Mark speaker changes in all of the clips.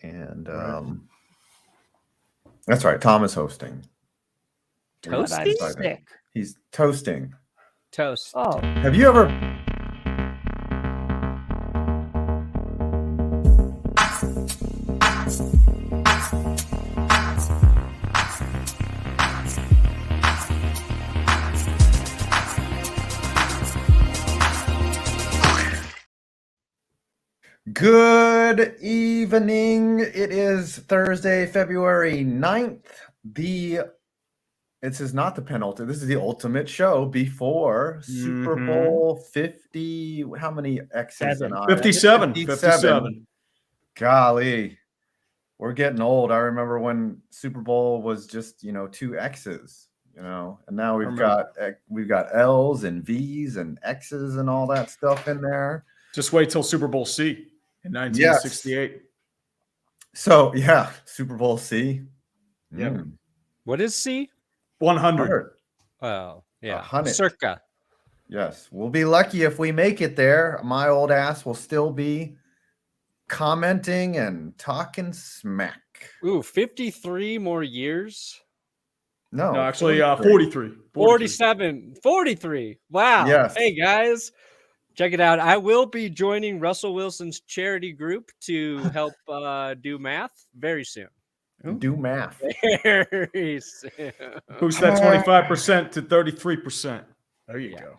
Speaker 1: And that's right. Tom is hosting.
Speaker 2: Toasting?
Speaker 1: He's toasting.
Speaker 2: Toast.
Speaker 3: Oh.
Speaker 1: Have you ever... Good evening. It is Thursday, February 9th. This is not the penultimate. This is the ultimate show before Super Bowl 50. How many X's?
Speaker 4: 57.
Speaker 1: Golly. We're getting old. I remember when Super Bowl was just, 2 X's, and now we've got L's and V's and X's and all that stuff in there.
Speaker 4: Just wait till Super Bowl C in 1968.
Speaker 1: Yes. So, yeah, Super Bowl C.
Speaker 4: Yeah.
Speaker 2: What is C?
Speaker 4: 100.
Speaker 2: Oh, yeah.
Speaker 1: 100.
Speaker 2: Circa.
Speaker 1: Yes. We'll be lucky if we make it there. My old ass will still be commenting and talking smack.
Speaker 2: Ooh, 53 more years?
Speaker 1: No,
Speaker 4: actually 43.
Speaker 2: 47. 43. Wow.
Speaker 1: Yes.
Speaker 2: Hey, guys. Check it out. I will be joining Russell Wilson's charity group to help do math very soon.
Speaker 1: Do math.
Speaker 2: Very soon.
Speaker 4: Boost that 25% to 33%. There you go.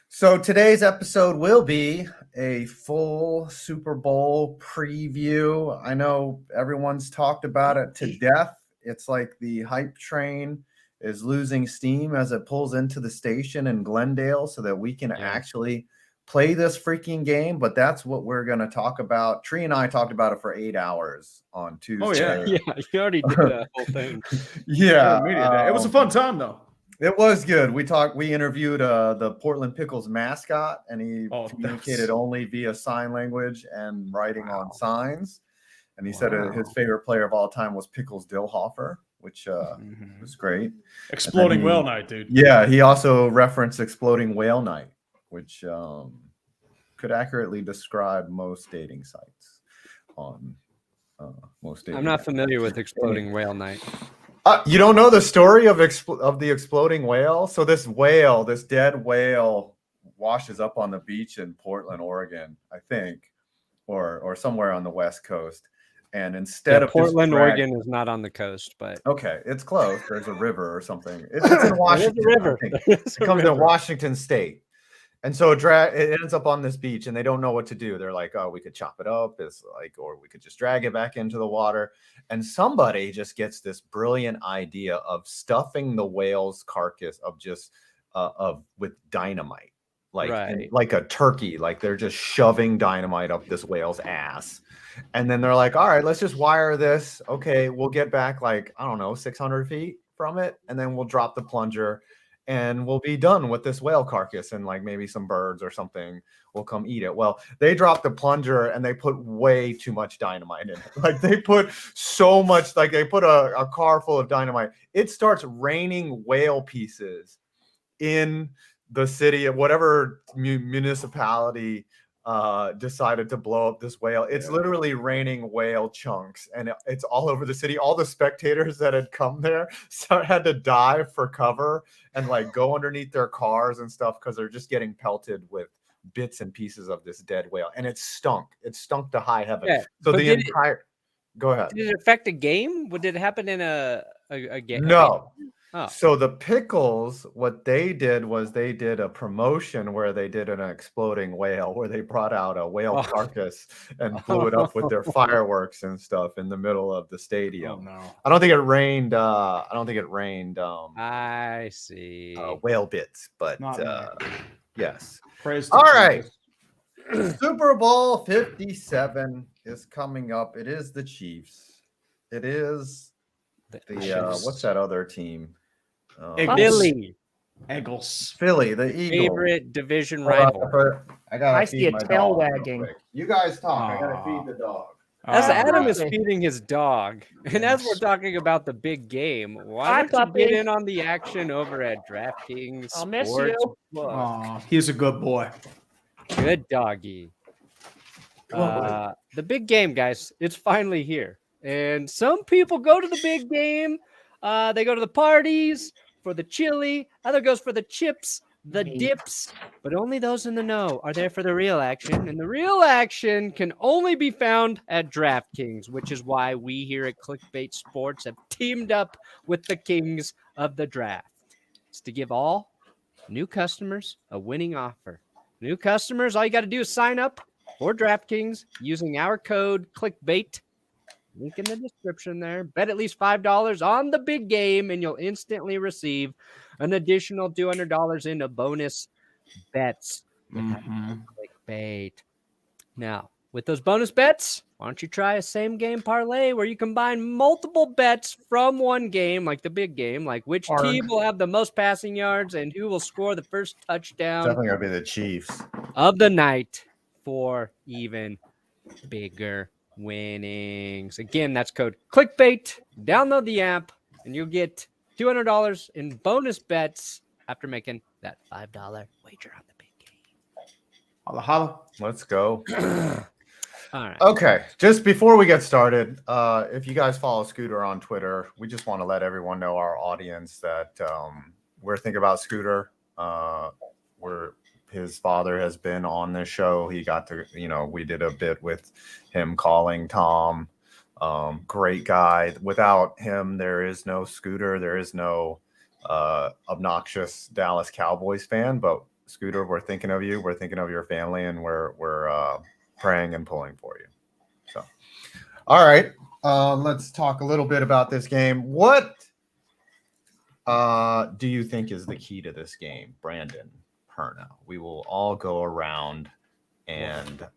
Speaker 1: So today's episode will be a full Super Bowl preview. I know everyone's talked about it to death. It's like the hype train is losing steam as it pulls into the station in Glendale so that we can actually play this freaking game, but that's what we're going to talk about. Tree and I talked about it for 8 hours on Tuesday.
Speaker 4: Oh, yeah.
Speaker 2: Yeah, you already did that whole thing.
Speaker 1: Yeah.
Speaker 4: It was a fun time, though.
Speaker 1: It was good. We interviewed the Portland Pickles mascot, and he communicated only via sign language and writing on signs. And he said his favorite player of all time was Pickles Dillhofer, which was great.
Speaker 4: Exploding Whale Night, dude.
Speaker 1: Yeah, he also referenced Exploding Whale Night, which could accurately describe most dating sites on most dating.
Speaker 2: I'm not familiar with Exploding Whale Night.
Speaker 1: You don't know the story of the exploding whale? So this dead whale washes up on the beach in Portland, Oregon, I think, or somewhere on the West Coast. And instead of
Speaker 2: Portland, Oregon is not on the coast, but
Speaker 1: okay, it's close. There's a river or something. It's in Washington.
Speaker 2: River.
Speaker 1: It comes in Washington State. And so it ends up on this beach, and they don't know what to do. They're like, "Oh, we could chop it up, or we could just drag it back into the water." And somebody just gets this brilliant idea of stuffing the whale's carcass with dynamite, like a turkey. Like they're just shoving dynamite up this whale's ass, and then they're like, "All right, let's just wire this. Okay, we'll get back 600 feet from it, and then we'll drop the plunger." And we'll be done with this whale carcass, and maybe some birds or something will come eat it. Well, they dropped the plunger and they put way too much dynamite in it. They put so much, they put a car full of dynamite. It starts raining whale pieces in the city of whatever municipality decided to blow up this whale. It's literally raining whale chunks, and it's all over the city. All the spectators that had come there had to dive for cover and go underneath their cars and stuff because they're just getting pelted with bits and pieces of this dead whale, and it stunk to high heaven. So the entire go ahead.
Speaker 2: Did it affect a game? Did it happen in a game?
Speaker 1: No. Oh. So the Pickles, what they did was they did a promotion where they did an exploding whale, where they brought out a whale carcass and blew it up with their fireworks and stuff in the middle of the stadium.
Speaker 4: Oh, no.
Speaker 1: I don't think it rained.
Speaker 2: I see.
Speaker 1: Whale bits, but yes.
Speaker 4: All
Speaker 1: right. Super Bowl 57 is coming up. It is the Chiefs. It is the what's that other team?
Speaker 2: Philly.
Speaker 4: Eagles.
Speaker 1: Philly, the Eagles.
Speaker 2: Favorite division rival.
Speaker 1: I
Speaker 3: see a tail wagging.
Speaker 1: You guys talk. I gotta feed the dog.
Speaker 2: As Adam is feeding his dog, and as we're talking about the big game, why don't you get in on the action over at DraftKings?
Speaker 3: I'll miss you.
Speaker 4: He's a good boy.
Speaker 2: Good doggy. The big game, guys. It's finally here. And some people go to the big game. They go to the parties for the chili. Other goes for the chips, the dips. But only those in the know are there for the real action. And the real action can only be found at DraftKings, which is why we here at Clickbait Sports have teamed up with the kings of the draft. It's to give all new customers a winning offer. New customers, all you got to do is sign up for DraftKings using our code ClickBait. Link in the description there. Bet at least $5 on the big game, and you'll instantly receive an additional $200 into bonus bets. Clickbait. Now, with those bonus bets, why don't you try a same game parlay where you combine multiple bets from one game, like the big game, like which team will have the most passing yards and who will score the first touchdown
Speaker 1: Definitely gonna be the Chiefs
Speaker 2: of the night for even bigger winnings. Again, that's code ClickBait. Download the app, and you'll get $200 in bonus bets after making that $5 wager on the big game.
Speaker 4: Holla, holla.
Speaker 1: Let's go.
Speaker 2: All right.
Speaker 1: Okay, just before we get started, if you guys follow Scooter on Twitter, we just want to let everyone know, our audience, that we're thinking about Scooter. His father has been on this show. He got to, we did a bit with him calling Tom. Great guy. Without him, there is no Scooter. There is no obnoxious Dallas Cowboys fan. But Scooter, we're thinking of you. We're thinking of your family, and we're praying and pulling for you. So, all right, let's talk a little bit about this game. What do you think is the key to this game, Brandon Perno? We will all go around and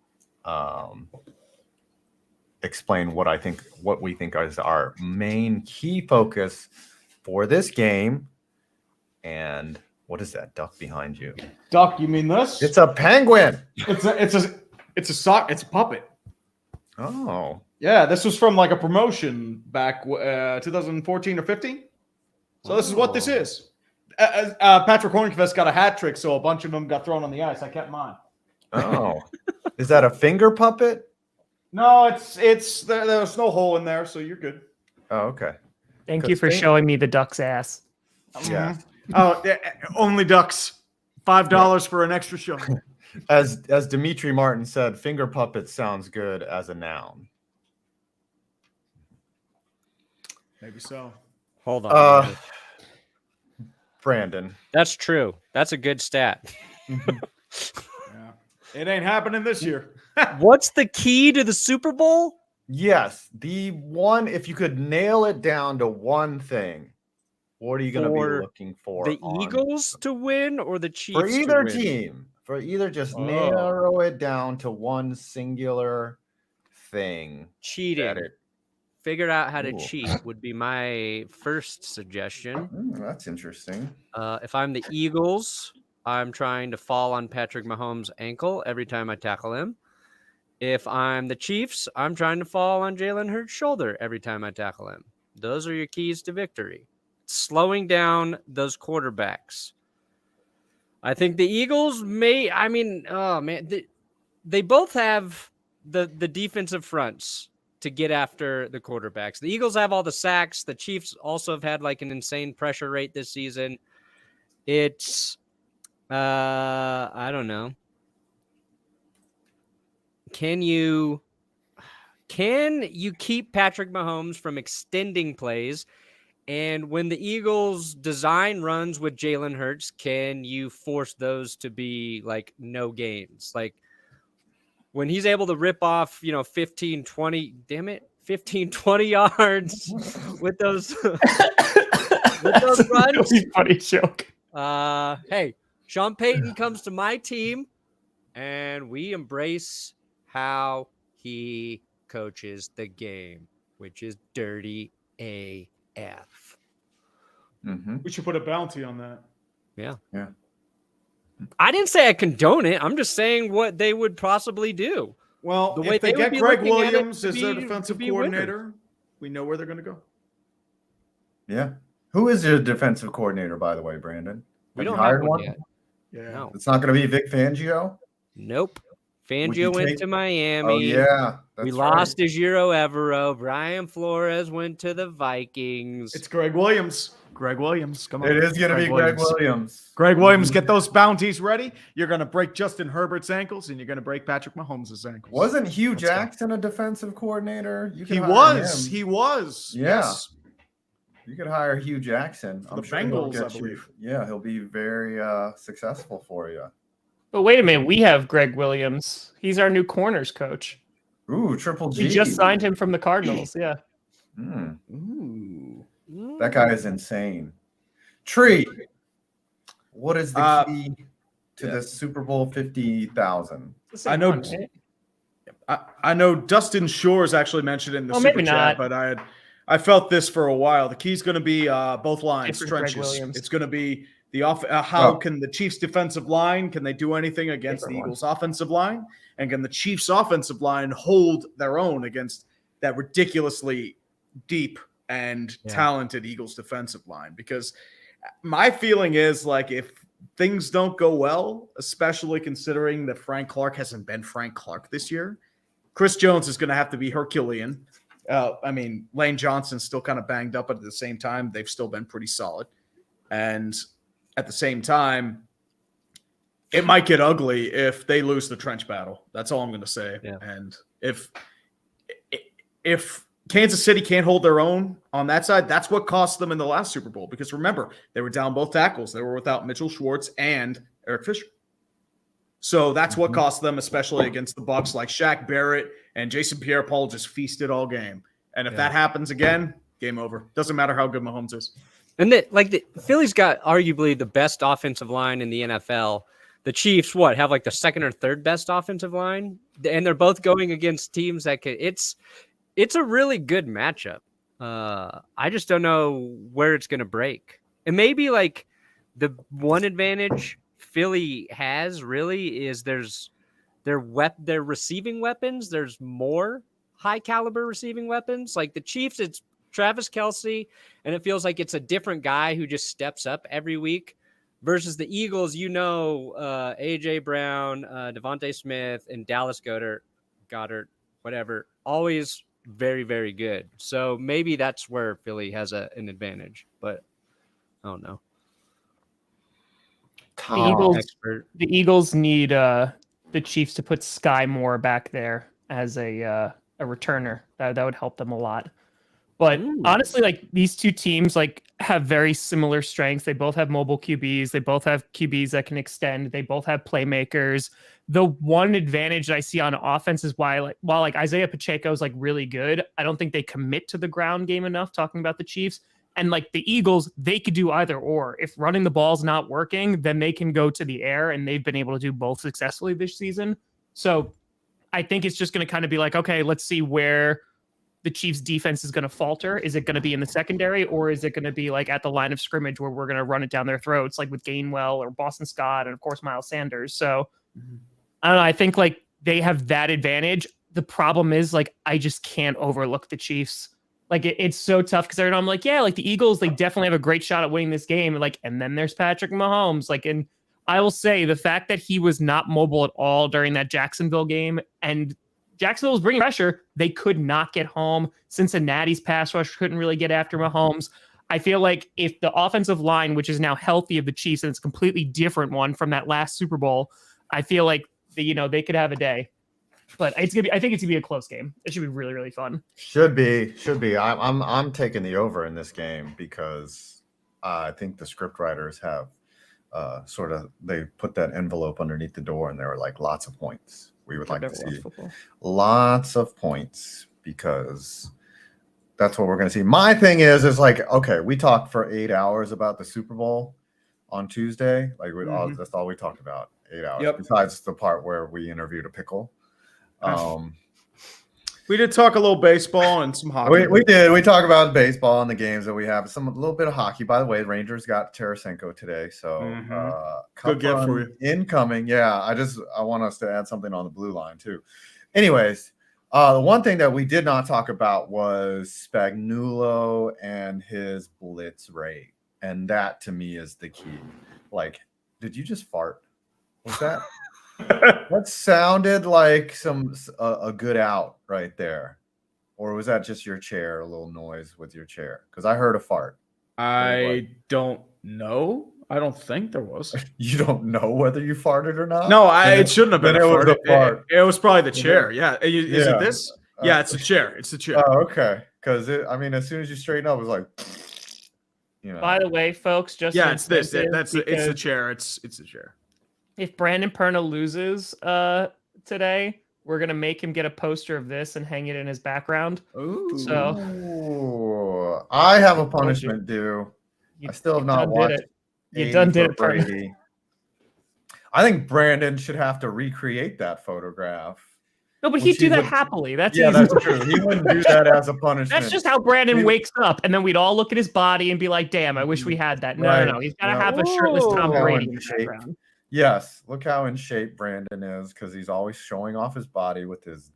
Speaker 1: explain what we think is our main key focus for this game. And what is that duck behind you?
Speaker 4: Duck, you mean this?
Speaker 1: It's a penguin.
Speaker 4: It's a puppet.
Speaker 1: Oh,
Speaker 4: Yeah, this was from like a promotion back 2014 or 15. So this is what this is. Patrick Hornquist got a hat trick, so a bunch of them got thrown on the ice. I kept mine.
Speaker 1: Oh, is that a finger puppet?
Speaker 4: No, it's there's no hole in there, so you're good.
Speaker 1: Oh, okay.
Speaker 3: Thank you for showing me the duck's ass.
Speaker 1: Yeah.
Speaker 4: Oh, only ducks. $5 for an extra show.
Speaker 1: As Dimitri Martin said, finger puppet sounds good as a noun.
Speaker 4: Maybe so.
Speaker 2: Hold on.
Speaker 1: Brandon.
Speaker 2: That's true. That's a good stat.
Speaker 4: Yeah. It ain't happening this year.
Speaker 2: What's the key to the Super Bowl?
Speaker 1: Yes, the one, if you could nail it down to one thing, what are you going to be looking for?
Speaker 2: The Eagles to win or the Chiefs
Speaker 1: for either
Speaker 2: to win?
Speaker 1: team? For either, just narrow it down to one singular thing.
Speaker 2: Cheating. Figure out how to cheat would be my first suggestion.
Speaker 1: That's interesting.
Speaker 2: If I'm the Eagles, I'm trying to fall on Patrick Mahomes' ankle every time I tackle him. If I'm the Chiefs, I'm trying to fall on Jalen Hurts' shoulder every time I tackle him. Those are your keys to victory. Slowing down those quarterbacks. I think the Eagles they both have the defensive fronts to get after the quarterbacks. The Eagles have all the sacks. The Chiefs also have had like an insane pressure rate this season. It's, I don't know. Can you keep Patrick Mahomes from extending plays? And when the Eagles design runs with Jalen Hurts, can you force those to be like no gains? Like when he's able to rip off, 15, 20 yards with those, with those runs.
Speaker 3: Really funny joke.
Speaker 2: Hey, Sean Payton comes to my team and we embrace how he coaches the game, which is dirty AF.
Speaker 1: Mm-hmm.
Speaker 4: We should put a bounty on that.
Speaker 2: Yeah.
Speaker 5: I didn't say I condone it. I'm just saying what they would possibly do.
Speaker 4: Well,
Speaker 2: The way
Speaker 4: if they
Speaker 2: they would
Speaker 4: get
Speaker 2: be
Speaker 4: Greg
Speaker 2: looking at it
Speaker 4: Williams
Speaker 2: to
Speaker 4: as their
Speaker 2: be-
Speaker 4: defensive
Speaker 2: to be
Speaker 4: coordinator, we know where they're going to go.
Speaker 1: Yeah. Who is your defensive coordinator, by the way, Brandon?
Speaker 2: We
Speaker 1: Have
Speaker 2: don't
Speaker 1: you hired
Speaker 2: have one
Speaker 1: one?
Speaker 2: yet.
Speaker 4: Yeah.
Speaker 2: No.
Speaker 1: It's not going to be Vic Fangio.
Speaker 2: Nope. Fangio went
Speaker 1: take-
Speaker 2: to Miami.
Speaker 1: Oh yeah,
Speaker 2: We
Speaker 1: that's
Speaker 2: lost
Speaker 1: right.
Speaker 2: to Giro Evero. Brian Flores went to the Vikings.
Speaker 4: It's Greg Williams. Greg Williams. Come on.
Speaker 1: It is going to be Greg Williams.
Speaker 4: Greg Williams, get those bounties ready. You're going to break Justin Herbert's ankles, and you're going to break Patrick Mahomes' ankles.
Speaker 1: Wasn't Hugh
Speaker 4: Let's go.
Speaker 1: Jackson a defensive coordinator? You could
Speaker 4: He
Speaker 1: hire
Speaker 4: was.
Speaker 1: him.
Speaker 4: He was.
Speaker 1: Yeah.
Speaker 4: Yes.
Speaker 1: You could hire Hugh Jackson.
Speaker 4: For
Speaker 1: I'm
Speaker 4: the
Speaker 1: sure he'll
Speaker 4: Bengals,
Speaker 1: get
Speaker 4: I believe.
Speaker 1: Yeah, he'll be very successful for you.
Speaker 3: But wait a minute, we have Greg Williams. He's our new corners coach.
Speaker 1: Ooh, Triple G.
Speaker 3: We just signed him from the Cardinals. Yeah.
Speaker 4: Ooh.
Speaker 1: That guy is insane. Tree, what is the key to the Super Bowl 50,000?
Speaker 4: I know. I know Dustin Shores actually mentioned it in the super
Speaker 3: maybe
Speaker 4: chat,
Speaker 3: not.
Speaker 4: but I felt this for a while. The key's going to be both lines,
Speaker 3: Different Greg
Speaker 4: trenches.
Speaker 3: Williams.
Speaker 4: It's going to be how can the Chiefs' defensive line, can they do anything against the Eagles' offensive line? And can the Chiefs' offensive line hold their own against that ridiculously deep and talented Eagles defensive line? Because my feeling is, like, if things don't go well, especially considering that Frank Clark hasn't been Frank Clark this year, Chris Jones is going to have to be Herculean. I mean, Lane Johnson's still kind of banged up, but at the same time, they've still been pretty solid. And at the same time, it might get ugly if they lose the trench battle. That's all I'm going to say.
Speaker 2: Yeah.
Speaker 4: And if Kansas City can't hold their own on that side, that's what cost them in the last Super Bowl. Because remember, they were down both tackles. They were without Mitchell Schwartz and Eric Fisher. So that's what cost them, especially against the Bucs, like Shaq Barrett and Jason Pierre-Paul just feasted all game. And if that happens again, game over. Doesn't matter how good Mahomes is.
Speaker 2: And the Philly's got arguably the best offensive line in the NFL. The Chiefs, have like the second or third best offensive line, and they're both going against teams that could. It's a really good matchup. I just don't know where it's going to break. And maybe like the one advantage Philly has really is their receiving weapons. There's more high caliber receiving weapons. Like the Chiefs, it's Travis Kelsey, and it feels like it's a different guy who just steps up every week. Versus the Eagles, A.J. Brown, Devontae Smith, and Dallas Goedert, whatever, always very, very good. So maybe that's where Philly has an advantage, but I don't know.
Speaker 3: The Eagles need the Chiefs to put Sky Moore back there as a returner. That would help them a lot. But honestly, like these two teams like have very similar strengths. They both have mobile QBs. They both have QBs that can extend. They both have playmakers. The one advantage I see on offense is while Isaiah Pacheco is like really good, I don't think they commit to the ground game enough. Talking about the Chiefs and like the Eagles, they could do either or. If running the ball's not working, then they can go to the air, and they've been able to do both successfully this season. So I think it's just going to kind of be like, okay, let's see where the Chiefs defense is going to falter. Is it going to be in the secondary, or is it going to be like at the line of scrimmage where we're going to run it down their throats, like with Gainwell or Boston Scott and of course Miles Sanders. So I don't know. I think like they have that advantage. The problem is like, I just can't overlook the Chiefs. Like it's so tough because I'm like, yeah, like the Eagles, they definitely have a great shot at winning this game. Like, and then there's Patrick Mahomes. Like, and I will say the fact that he was not mobile at all during that Jacksonville game, and Jacksonville was bringing pressure. They could not get home. Cincinnati's pass rush couldn't really get after Mahomes. I feel like if the offensive line, which is now healthy of the Chiefs, and it's a completely different one from that last Super Bowl, I feel like they could have a day. But I think it's gonna be a close game. It should be really, really fun.
Speaker 1: Should be. I'm taking the over in this game because I think the script writers have they put that envelope underneath the door, and there are like lots of points. We would like to see lots of points because that's what we're going to see. My thing is like, okay, we talked for 8 hours about the Super Bowl on Tuesday. Like that's all we talked about, 8 hours.
Speaker 4: Yep.
Speaker 1: Besides the part where we interviewed a pickle.
Speaker 4: We did talk a little baseball and some hockey.
Speaker 1: We did. We talked about baseball and the games that we have. A little bit of hockey. By the way, Rangers got Tarasenko today, so
Speaker 4: good get for you.
Speaker 1: Incoming. Yeah, I want us to add something on the blue line too. Anyways, the one thing that we did not talk about was Spagnuolo and his blitz rate, and that to me is the key. Like, did you just fart? Was that? That sounded like a good out right there. Or was that just your chair, a little noise with your chair? Because I heard a fart.
Speaker 4: I don't know. I don't think there was.
Speaker 1: You don't know whether you farted or not?
Speaker 4: No, it shouldn't have been
Speaker 1: then
Speaker 4: a
Speaker 1: it was
Speaker 4: fart.
Speaker 1: a fart.
Speaker 4: It was probably the chair. Yeah. Is
Speaker 1: Yeah.
Speaker 4: it this? Yeah, it's a chair. It's a chair.
Speaker 1: Oh, okay. Because as soon as you straighten up, it was like,
Speaker 3: By the way, folks, just
Speaker 4: it's this.
Speaker 3: it's
Speaker 4: the chair. It's the chair.
Speaker 3: If Brandon Perna loses today, we're gonna make him get a poster of this and hang it in his background.
Speaker 4: Ooh.
Speaker 3: So
Speaker 1: I have a punishment due. I still have not watched
Speaker 3: it. You done did it,
Speaker 1: Brady. I think Brandon should have to recreate that photograph.
Speaker 3: No, but he'd do that happily. That's
Speaker 1: yeah,
Speaker 3: easy.
Speaker 1: that's true. He wouldn't do that as a punishment.
Speaker 3: That's just how Brandon wakes up, and then we'd all look at his body and be like, "Damn, I wish we had that." No. He's got to have a shirtless Tom Brady in the background.
Speaker 1: Yes, look how in shape Brandon is because he's always showing off his body with his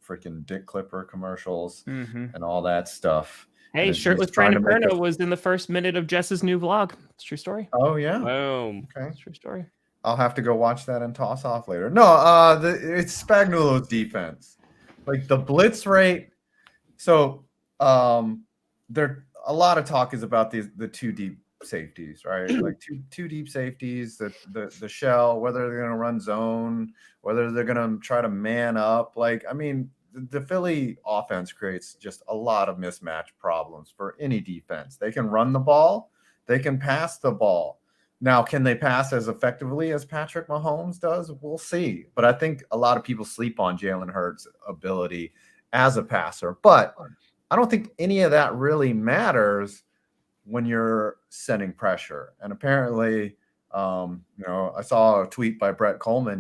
Speaker 1: freaking dick clipper commercials and all that stuff.
Speaker 3: Hey, shirtless Brandon Perna was in the first minute of Jess's new vlog. It's a true story.
Speaker 1: Oh yeah.
Speaker 5: Boom.
Speaker 1: Okay.
Speaker 3: It's a true story.
Speaker 1: I'll have to go watch that and toss off later. No, it's Spagnuolo's defense. Like the blitz rate. So there a lot of talk is about the two deep safeties, right? Like two deep safeties, the shell, whether they're gonna run zone, whether they're gonna try to man up. Like, I mean, the Philly offense creates just a lot of mismatch problems for any defense. They can run the ball, they can pass the ball. Now, can they pass as effectively as Patrick Mahomes does? We'll see. But I think a lot of people sleep on Jalen Hurts' ability as a passer. But I don't think any of that really matters when you're setting pressure. And apparently, I saw a tweet by Brett Coleman,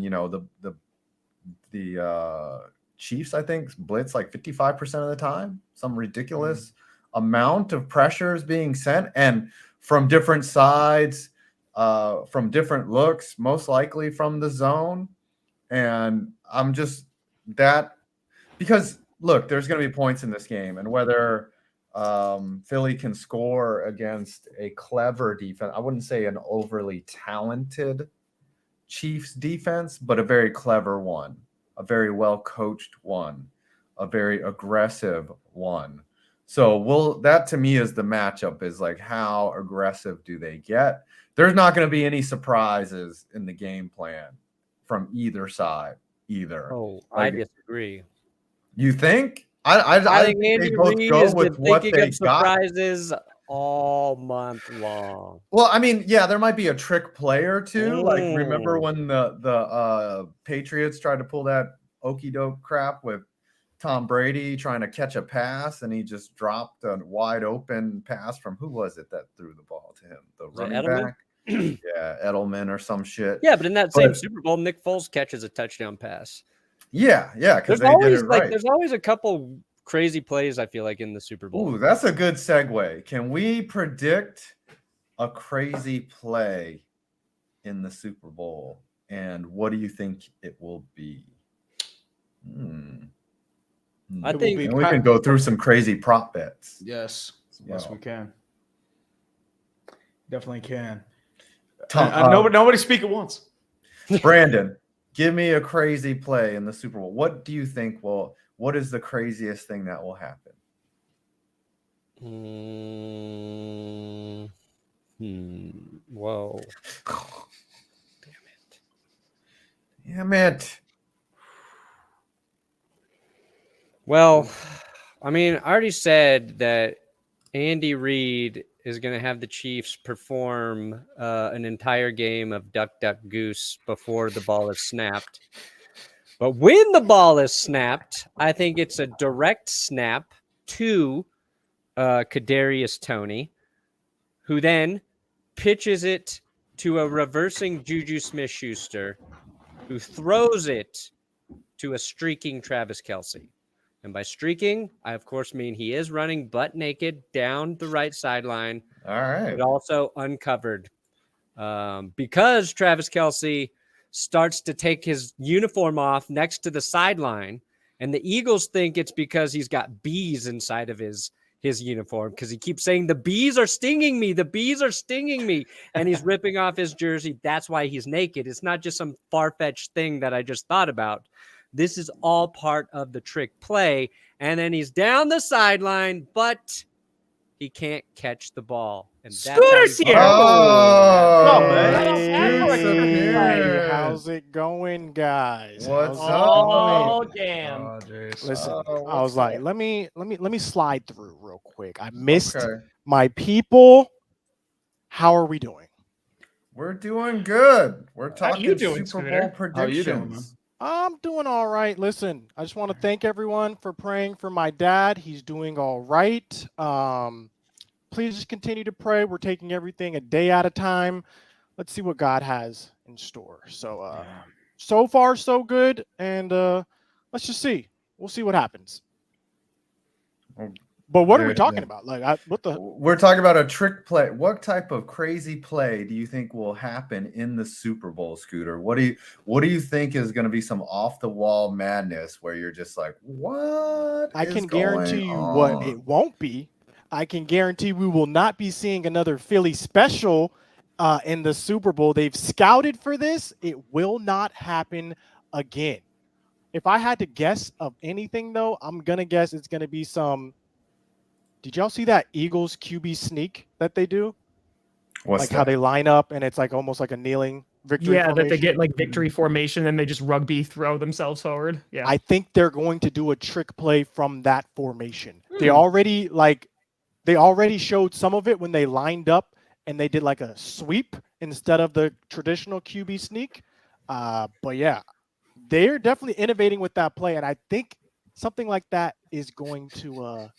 Speaker 1: the Chiefs, I think, blitz like 55% of the time. Some ridiculous amount of pressure is being sent. And from different sides, from different looks, most likely from the zone. And I'm just that because look, there's going to be points in this game, and whether Philly can score against a clever defense, I wouldn't say an overly talented Chiefs defense, but a very clever one, a very well coached one, a very aggressive one. So that to me is the matchup, is like how aggressive do they get? There's not going to be any surprises in the game plan from either side, either.
Speaker 5: Oh, I disagree.
Speaker 1: You think? I
Speaker 5: think Andy Reid has been thinking of surprises all month long.
Speaker 1: Well, I mean, yeah, there might be a trick play or two. Like, remember when the Patriots tried to pull that okey doke crap with Tom Brady trying to catch a pass, and he just dropped a wide open pass from who was it that threw the ball to him? The running back. Yeah, Edelman or some shit.
Speaker 5: Yeah, but in that same Super Bowl, Nick Foles catches a touchdown pass.
Speaker 1: Yeah, because they
Speaker 5: always,
Speaker 1: did it right.
Speaker 5: There's always a couple crazy plays, I feel like, in the Super Bowl.
Speaker 1: Ooh, that's a good segue. Can we predict a crazy play in the Super Bowl? And what do you think it will be?
Speaker 5: I think
Speaker 1: we can go through some crazy prop bets.
Speaker 4: Yes, we can. Definitely can. Nobody speak at once.
Speaker 1: Brandon, give me a crazy play in the Super Bowl. What do you think what is the craziest thing that will happen?
Speaker 5: Whoa.
Speaker 1: Damn it.
Speaker 5: Well, I mean, I already said that Andy Reid is going to have the Chiefs perform an entire game of duck, duck, goose before the ball is snapped. But when the ball is snapped, I think it's a direct snap to Kadarius Toney, who then pitches it to a reversing Juju Smith-Schuster, who throws it to a streaking Travis Kelsey. And by streaking, I, of course, mean he is running butt naked down the right sideline.
Speaker 1: All right.
Speaker 5: But also uncovered. Because Travis Kelsey starts to take his uniform off next to the sideline, and the Eagles think it's because he's got bees inside of his his uniform because he keeps saying the bees are stinging me. The bees are stinging me. And he's ripping off his jersey. That's why he's naked. It's not just some far-fetched thing that I just thought about. This is all part of the trick play. And then he's down the sideline, but he can't catch the ball. And that's how
Speaker 3: Scooter's
Speaker 5: he-
Speaker 3: here.
Speaker 1: Oh,
Speaker 6: Hey, how's it going, guys?
Speaker 1: What's
Speaker 6: How's it
Speaker 3: Oh,
Speaker 6: going?
Speaker 3: damn.
Speaker 6: Listen,
Speaker 1: Oh,
Speaker 6: I was like, let me slide through real quick. I missed
Speaker 1: Okay.
Speaker 6: my people. How are we doing?
Speaker 1: We're doing good. We're
Speaker 3: How
Speaker 1: talking
Speaker 3: you doing,
Speaker 1: Super
Speaker 3: Scooter?
Speaker 1: Bowl
Speaker 4: How you doing,
Speaker 1: predictions.
Speaker 6: I'm doing all right. Listen, I just want to thank everyone for praying for my dad. He's doing all right. Please just continue to pray. We're taking everything a day at a time. Let's see what God has in store. So, so far, so good. And let's just see. We'll see what happens. But what are we talking about? Like, what the?
Speaker 1: We're talking about a trick play. What type of crazy play do you think will happen in the Super Bowl, Scooter? What do you think is going to be some off the wall madness where you're just like, what?
Speaker 6: I can guarantee you what it won't be. I can guarantee we will not be seeing another Philly special in the Super Bowl. They've scouted for this. It will not happen again. If I had to guess of anything, though, I'm going to guess it's going to be some. Did y'all see that Eagles QB sneak that they do?
Speaker 1: What's
Speaker 6: How they line up and it's like almost like a kneeling victory
Speaker 3: Yeah, that they
Speaker 6: formation?
Speaker 3: get like victory formation and they just rugby throw themselves forward. Yeah.
Speaker 6: I think they're going to do a trick play from that formation. They already showed some of it when they lined up and they did like a sweep instead of the traditional QB sneak. But yeah, they're definitely innovating with that play, and I think something like that is going to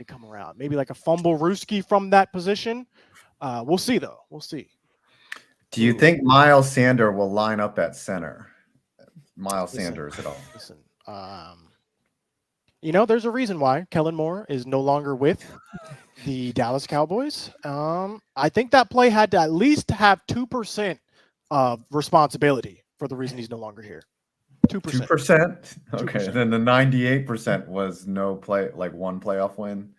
Speaker 6: come around. Maybe like a fumble Rooski from that position. We'll see though. We'll see.
Speaker 1: Do you think Miles Sanders will line up at center? Sanders at all?
Speaker 6: Listen, there's a reason why Kellen Moore is no longer with the Dallas Cowboys. I think that play had to at least have 2% of responsibility for the reason he's no longer here. 2%.
Speaker 1: 2%? Okay,
Speaker 6: 2%.
Speaker 1: then the 98% was no play, like one playoff win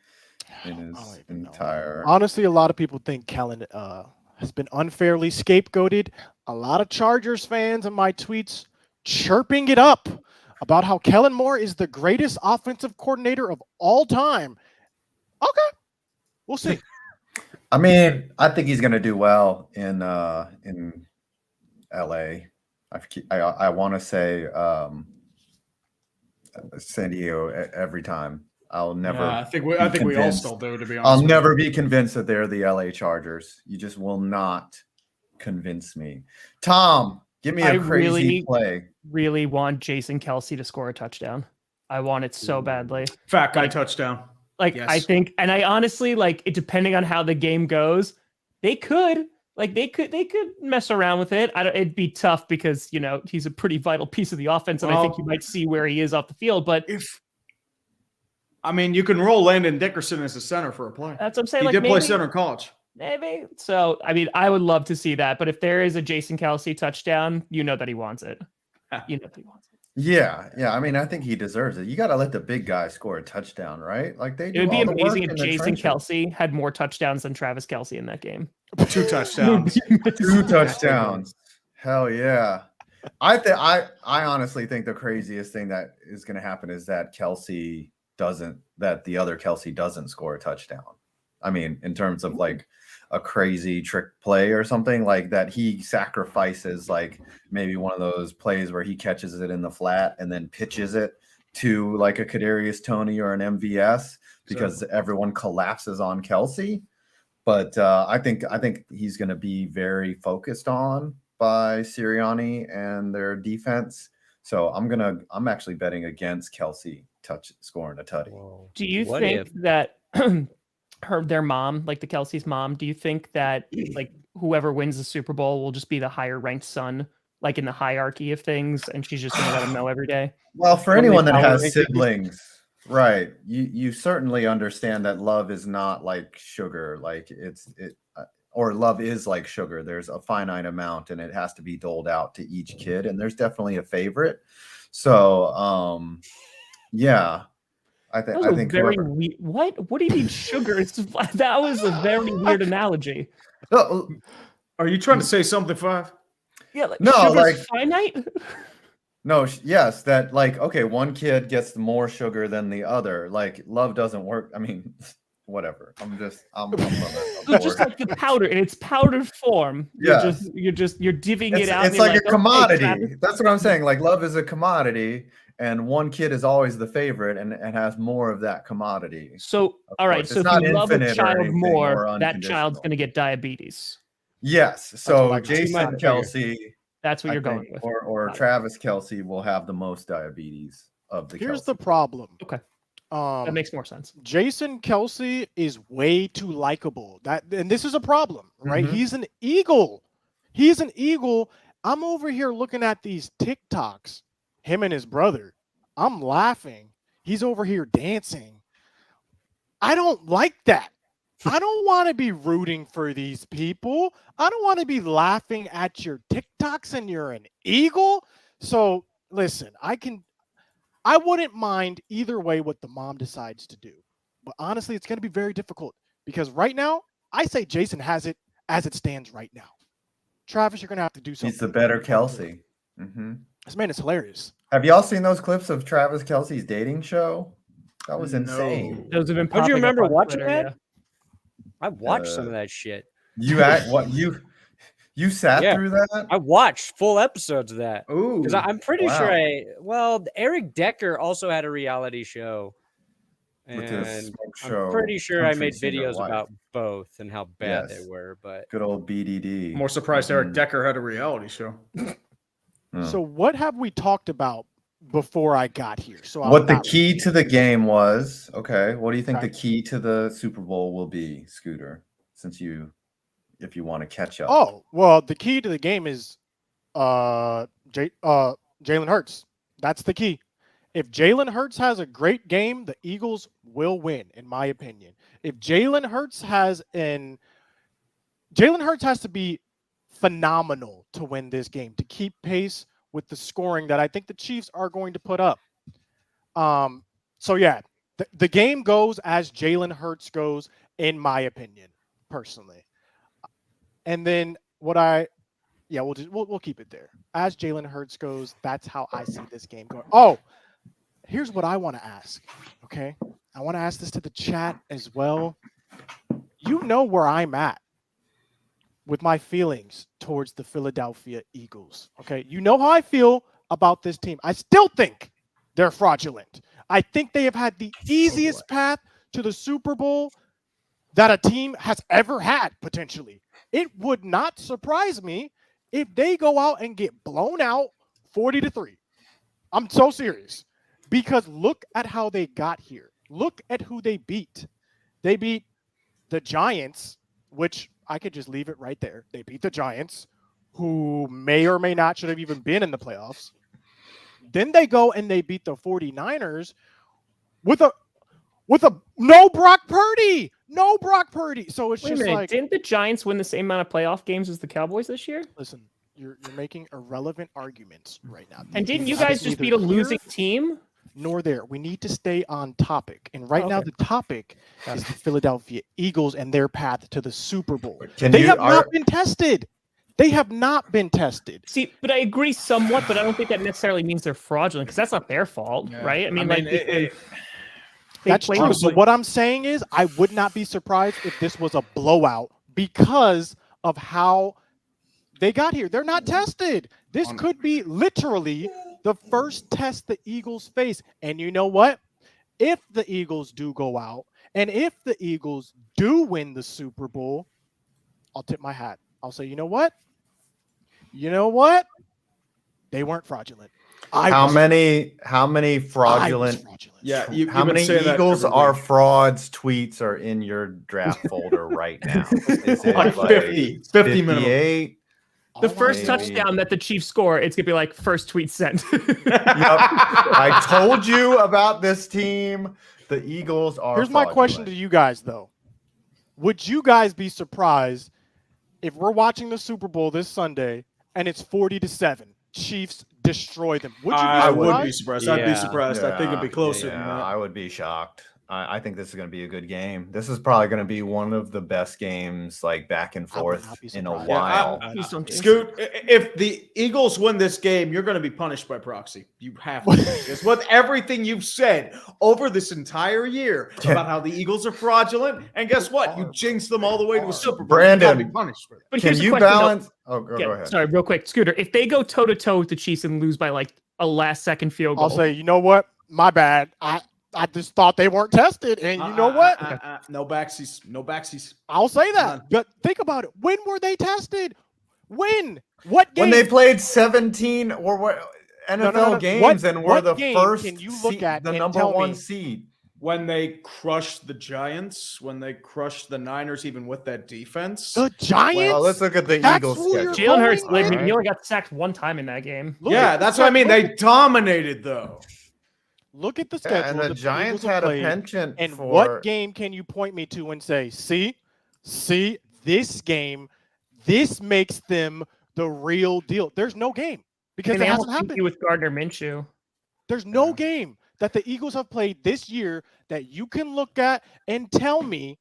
Speaker 1: in his entire.
Speaker 6: Honestly, a lot of people think Kellen has been unfairly scapegoated. A lot of Chargers fans in my tweets chirping it up about how Kellen Moore is the greatest offensive coordinator of all time. Okay, we'll see.
Speaker 1: I mean, I think he's going to do well in LA. I want to say San Diego every time. I'll never.
Speaker 4: Yeah, I think we all still do. To be honest,
Speaker 1: I'll never be convinced that they're the LA Chargers. You just will not convince me. Tom, give me a crazy play.
Speaker 3: Really want Jason Kelsey to score a touchdown. I want it so badly.
Speaker 4: Fat guy touchdown.
Speaker 3: Yes. I think, and I honestly depending on how the game goes, they could mess around with it. It'd be tough because he's a pretty vital piece of the offense, and I think you might see where he is off the field. But
Speaker 4: you can roll Landon Dickerson as a center for a play.
Speaker 3: That's what I'm saying.
Speaker 4: He did play center in college.
Speaker 3: Maybe. So I would love to see that. But if there is a Jason Kelsey touchdown, that he wants it. That he wants it.
Speaker 1: Yeah. I think he deserves it. You got to let the big guy score a touchdown, right? Like it
Speaker 3: would be amazing if Jason Kelsey had more touchdowns than Travis Kelsey in that game.
Speaker 4: 2 touchdowns.
Speaker 1: 2 touchdowns. Hell yeah. I honestly think the craziest thing that is going to happen is that the other Kelsey doesn't score a touchdown. I mean, in terms of like a crazy trick play or something like that, he sacrifices like maybe one of those plays where he catches it in the flat and then pitches it to like a Kadarius Toney or an MVS because everyone collapses on Kelsey. But I think he's going to be very focused on by Sirianni and their defense. So I'm actually betting against Kelsey scoring a tutty.
Speaker 5: Whoa.
Speaker 3: Do you think that their mom, like the Kelsey's mom, do you think that like whoever wins the Super Bowl will just be the higher ranked son, like in the hierarchy of things, and she's just going to let him know every day?
Speaker 1: Well, for anyone that has siblings, right? You certainly understand that love is not like sugar. Like or love is like sugar. There's a finite amount, and it has to be doled out to each kid. And there's definitely a favorite. So, yeah. I
Speaker 3: That
Speaker 1: think
Speaker 3: was
Speaker 1: I think
Speaker 3: very
Speaker 1: whoever.
Speaker 3: weird. What do you mean sugar? That was a very weird analogy.
Speaker 1: No,
Speaker 4: Are you trying to say something, Five?
Speaker 3: Yeah, like
Speaker 1: No,
Speaker 3: sugar's
Speaker 1: like-
Speaker 3: finite.
Speaker 1: no, yes, that like okay, one kid gets more sugar than the other. Like love doesn't work. I mean, whatever. I'm
Speaker 3: So
Speaker 1: bored.
Speaker 3: just like the powder in its powdered form,
Speaker 1: Yeah.
Speaker 3: you're divvying it out.
Speaker 1: It's
Speaker 3: and you're
Speaker 1: like a
Speaker 3: "Okay,
Speaker 1: commodity.
Speaker 3: Travis."
Speaker 1: That's what I'm saying. Like love is a commodity, and one kid is always the favorite and has more of that commodity.
Speaker 3: So
Speaker 1: Of
Speaker 3: all right,
Speaker 1: course.
Speaker 3: so
Speaker 1: It's
Speaker 3: if
Speaker 1: not
Speaker 3: you love a
Speaker 1: infinite or
Speaker 3: child
Speaker 1: anything
Speaker 3: more,
Speaker 1: or
Speaker 3: that child's
Speaker 1: unconditional.
Speaker 3: going to get diabetes.
Speaker 1: Yes.
Speaker 6: what
Speaker 1: So
Speaker 6: I got.
Speaker 1: Jason
Speaker 5: Too much
Speaker 1: Kelsey,
Speaker 3: That's what
Speaker 1: I
Speaker 3: you're going
Speaker 1: think,
Speaker 3: with.
Speaker 1: or
Speaker 3: Got it.
Speaker 1: Travis Kelsey will have the most diabetes of the.
Speaker 6: Here's
Speaker 1: Kelce.
Speaker 6: the problem.
Speaker 3: Okay. That
Speaker 6: Um,
Speaker 3: makes more sense.
Speaker 6: Jason Kelsey is way too likable. And this is a problem, right?
Speaker 1: Mhm.
Speaker 6: He's an eagle. He's an eagle. I'm over here looking at these TikToks, him and his brother. I'm laughing. He's over here dancing. I don't like that. I don't want to be rooting for these people. I don't want to be laughing at your TikToks and you're an eagle. So listen, I wouldn't mind either way what the mom decides to do. But honestly, it's going to be very difficult because right now, I say Jason has it as it stands right now. Travis, you're going to have to do something.
Speaker 1: He's the better Kelsey. Mm-hmm.
Speaker 6: This man is hilarious.
Speaker 1: Have y'all seen those clips of Travis Kelsey's dating show? That was
Speaker 4: No.
Speaker 1: insane.
Speaker 3: Those have been.
Speaker 5: Don't you
Speaker 3: popping up
Speaker 5: remember
Speaker 3: on
Speaker 5: watching
Speaker 3: Twitter,
Speaker 5: that? I watched some of that shit.
Speaker 1: You act what you sat
Speaker 5: Yeah.
Speaker 1: through that?
Speaker 5: I watched full episodes of that
Speaker 4: Ooh.
Speaker 5: because I'm pretty
Speaker 1: wow.
Speaker 5: sure Eric Decker also had a reality show,
Speaker 1: With his
Speaker 5: and
Speaker 1: smoke
Speaker 5: I'm
Speaker 1: show,
Speaker 5: pretty sure I
Speaker 1: Country
Speaker 5: made
Speaker 1: Singer
Speaker 5: videos
Speaker 1: Wife.
Speaker 5: about both and how bad
Speaker 1: Yes.
Speaker 5: they were. But
Speaker 1: Good old BDD.
Speaker 4: More surprised Eric
Speaker 1: Mhm.
Speaker 4: Decker had a reality show.
Speaker 1: Oh.
Speaker 6: So what have we talked about before I got here? So I'm
Speaker 1: What the
Speaker 6: not-
Speaker 1: key to the game was? Okay, what do you think
Speaker 6: Okay.
Speaker 1: the key to the Super Bowl will be, Scooter? Since if you want to catch up.
Speaker 6: Oh, well, the key to the game is Jalen Hurts. That's the key. If Jalen Hurts has a great game, the Eagles will win, in my opinion. If Jalen Hurts has to be phenomenal to win this game, to keep pace with the scoring that I think the Chiefs are going to put up. So yeah, the game goes as Jalen Hurts goes, in my opinion, personally. And then we'll keep it there. As Jalen Hurts goes, that's how I see this game going. Oh, here's what I want to ask. Okay. I want to ask this to the chat as well. You know where I'm at with my feelings towards the Philadelphia Eagles. Okay. You know how I feel about this team. I still think they're fraudulent. I think they have had the easiest path to the Super Bowl that a team has ever had, potentially. It would not surprise me if they go out and get blown out 40-3. I'm so serious. Because look at how they got here. Look at who they beat. They beat the Giants, which I could just leave it right there. They beat the Giants, who may or may not should have even been in the playoffs. Then they go and they beat the 49ers with a no Brock Purdy. No Brock Purdy. So it's
Speaker 3: Wait a
Speaker 6: just
Speaker 3: minute,
Speaker 6: like,
Speaker 3: didn't the Giants win the same amount of playoff games as the Cowboys this year?
Speaker 6: listen, you're making irrelevant arguments right now.
Speaker 3: And didn't you
Speaker 6: That
Speaker 3: guys
Speaker 6: is
Speaker 3: just
Speaker 6: neither
Speaker 3: beat a
Speaker 6: here
Speaker 3: losing team?
Speaker 6: nor there. We need to stay on topic. And right now
Speaker 3: Okay.
Speaker 6: the topic is the Philadelphia Eagles and their path to the Super Bowl.
Speaker 1: Can
Speaker 6: They
Speaker 1: you
Speaker 6: have
Speaker 1: are,
Speaker 6: not been tested. They have not been tested.
Speaker 3: See, but I agree somewhat, but I don't think that necessarily means they're fraudulent because that's not their fault,
Speaker 4: Yeah.
Speaker 3: right? I mean,
Speaker 4: it-
Speaker 3: they
Speaker 6: That's
Speaker 3: played
Speaker 6: true.
Speaker 3: with-
Speaker 6: So what I'm saying is I would not be surprised if this was a blowout because of how they got here. They're not tested. This could be literally the first test the Eagles face. And you know what? If the Eagles do go out and if the Eagles do win the Super Bowl, I'll tip my hat. I'll say, you know what? They weren't fraudulent.
Speaker 1: how many fraudulent
Speaker 4: Yeah,
Speaker 1: how many Eagles are frauds tweets are in your draft folder right now? Is it
Speaker 4: Like 50 minimum.
Speaker 1: 58?
Speaker 3: the first
Speaker 1: Maybe.
Speaker 3: touchdown that the Chiefs score, it's gonna be like first tweet sent.
Speaker 1: I told you about this team. The Eagles are
Speaker 6: Here's my question to
Speaker 1: fraudulent.
Speaker 6: you guys, though. Would you guys be surprised if we're watching the Super Bowl this Sunday and it's 40-7, Chiefs destroy them. Would you be
Speaker 4: I
Speaker 6: surprised?
Speaker 4: would be surprised. I'd be
Speaker 5: Yeah.
Speaker 4: surprised. I think it'd be closer than
Speaker 1: Yeah,
Speaker 4: that.
Speaker 1: I would be shocked. I think this is going to be a good game. This is probably going to be one of the best games, like back and
Speaker 6: I would
Speaker 1: forth
Speaker 6: not be
Speaker 1: in a
Speaker 6: surprised.
Speaker 1: while.
Speaker 4: Scoot, if the Eagles win this game, you're going to be punished by proxy. You have to. Because with everything you've said over this entire year about how the Eagles are fraudulent, and guess what? You jinxed them all the way to a Super Bowl.
Speaker 1: Brandon,
Speaker 4: you got to be punished for that.
Speaker 3: But
Speaker 1: Can
Speaker 3: here's the
Speaker 1: you
Speaker 3: question, though.
Speaker 1: balance? Oh, go ahead.
Speaker 3: Sorry, real quick, Scooter. If they go toe to toe with the Chiefs and lose by like a last second field goal,
Speaker 6: I'll say, you know what? My bad. I just thought they weren't tested, and you know what?
Speaker 4: No backsies. No backsies.
Speaker 6: I'll say that.
Speaker 4: None.
Speaker 6: But think about it. When were they tested? When? What game?
Speaker 1: When they played 17 or what NFL
Speaker 6: no.
Speaker 1: games and were
Speaker 6: what
Speaker 1: the
Speaker 6: game
Speaker 1: first
Speaker 6: can you look at
Speaker 1: the
Speaker 6: and
Speaker 1: number
Speaker 6: tell
Speaker 1: one
Speaker 6: me-
Speaker 1: seed.
Speaker 4: When they crushed the Giants, when they crushed the Niners, even with that defense.
Speaker 6: The Giants?
Speaker 1: Well, let's look at the
Speaker 6: That's
Speaker 1: Eagles
Speaker 6: who you're
Speaker 1: schedule.
Speaker 3: Jalen Hurts,
Speaker 6: going with?
Speaker 3: he only got sacked one time in that game.
Speaker 6: Look
Speaker 4: Yeah,
Speaker 6: at the
Speaker 4: that's what I mean.
Speaker 6: schedule.
Speaker 4: They dominated, though.
Speaker 6: Look at the
Speaker 1: Yeah,
Speaker 6: schedule.
Speaker 1: and the
Speaker 6: that
Speaker 1: Giants
Speaker 6: Eagles have
Speaker 1: had a
Speaker 6: played,
Speaker 1: penchant
Speaker 6: And
Speaker 1: for
Speaker 6: what game can you point me to and say, see, this game, this makes them the real deal? There's no game because
Speaker 3: And
Speaker 6: it
Speaker 3: they
Speaker 6: hasn't
Speaker 3: almost beat
Speaker 6: happened.
Speaker 3: you with Gardner Minshew.
Speaker 6: There's no game that the Eagles have played this year that you can look at and tell me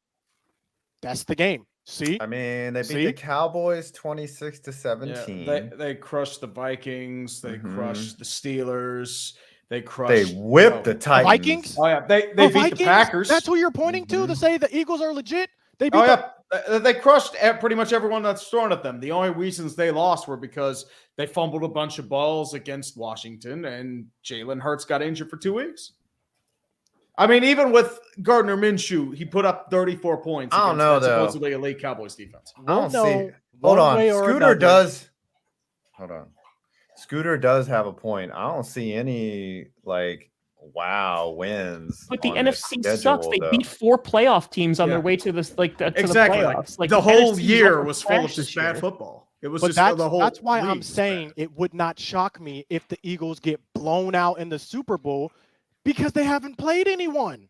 Speaker 6: that's the game. See?
Speaker 1: I mean, they beat
Speaker 6: See?
Speaker 1: the Cowboys 26 to
Speaker 4: Yeah,
Speaker 1: 17.
Speaker 4: they crushed the Vikings. They
Speaker 1: Mhm.
Speaker 4: crushed the Steelers. They
Speaker 1: They
Speaker 4: crushed.
Speaker 1: whipped the
Speaker 6: The
Speaker 1: Titans.
Speaker 6: Vikings?
Speaker 4: Oh yeah, they
Speaker 6: The
Speaker 4: beat the
Speaker 6: Vikings?
Speaker 4: Packers.
Speaker 6: That's who you're pointing to
Speaker 1: Mhm.
Speaker 6: say the Eagles are legit? They beat
Speaker 4: Oh
Speaker 6: the
Speaker 4: yeah, they crushed pretty much everyone that's thrown at them. The only reasons they lost were because they fumbled a bunch of balls against Washington, and Jalen Hurts got injured for 2 weeks. I mean, even with Gardner Minshew, he put up 34 points.
Speaker 1: I don't
Speaker 4: against
Speaker 1: know,
Speaker 4: that
Speaker 1: though.
Speaker 4: supposedly elite Cowboys defense.
Speaker 1: I don't
Speaker 6: We'll
Speaker 1: see.
Speaker 6: know
Speaker 1: Hold
Speaker 6: one
Speaker 1: on.
Speaker 6: way or
Speaker 1: Scooter
Speaker 6: another.
Speaker 1: does. Hold on. Scooter does have a point. I don't see any like wow wins.
Speaker 3: But the
Speaker 1: on this
Speaker 3: NFC sucks.
Speaker 1: schedule,
Speaker 3: They
Speaker 1: though.
Speaker 3: beat 4 playoff teams on
Speaker 4: Yeah.
Speaker 3: their way to this, like to
Speaker 4: Exactly.
Speaker 3: the playoffs. Like
Speaker 4: the whole
Speaker 3: NFC 's
Speaker 4: year
Speaker 3: also
Speaker 4: was full of
Speaker 3: trash
Speaker 4: just
Speaker 3: this
Speaker 4: bad
Speaker 3: year.
Speaker 4: football. It was
Speaker 6: But
Speaker 4: just
Speaker 6: that's,
Speaker 4: the whole.
Speaker 6: that's why I'm
Speaker 4: league was
Speaker 6: saying
Speaker 4: bad.
Speaker 6: it would not shock me if the Eagles get blown out in the Super Bowl because they haven't played anyone.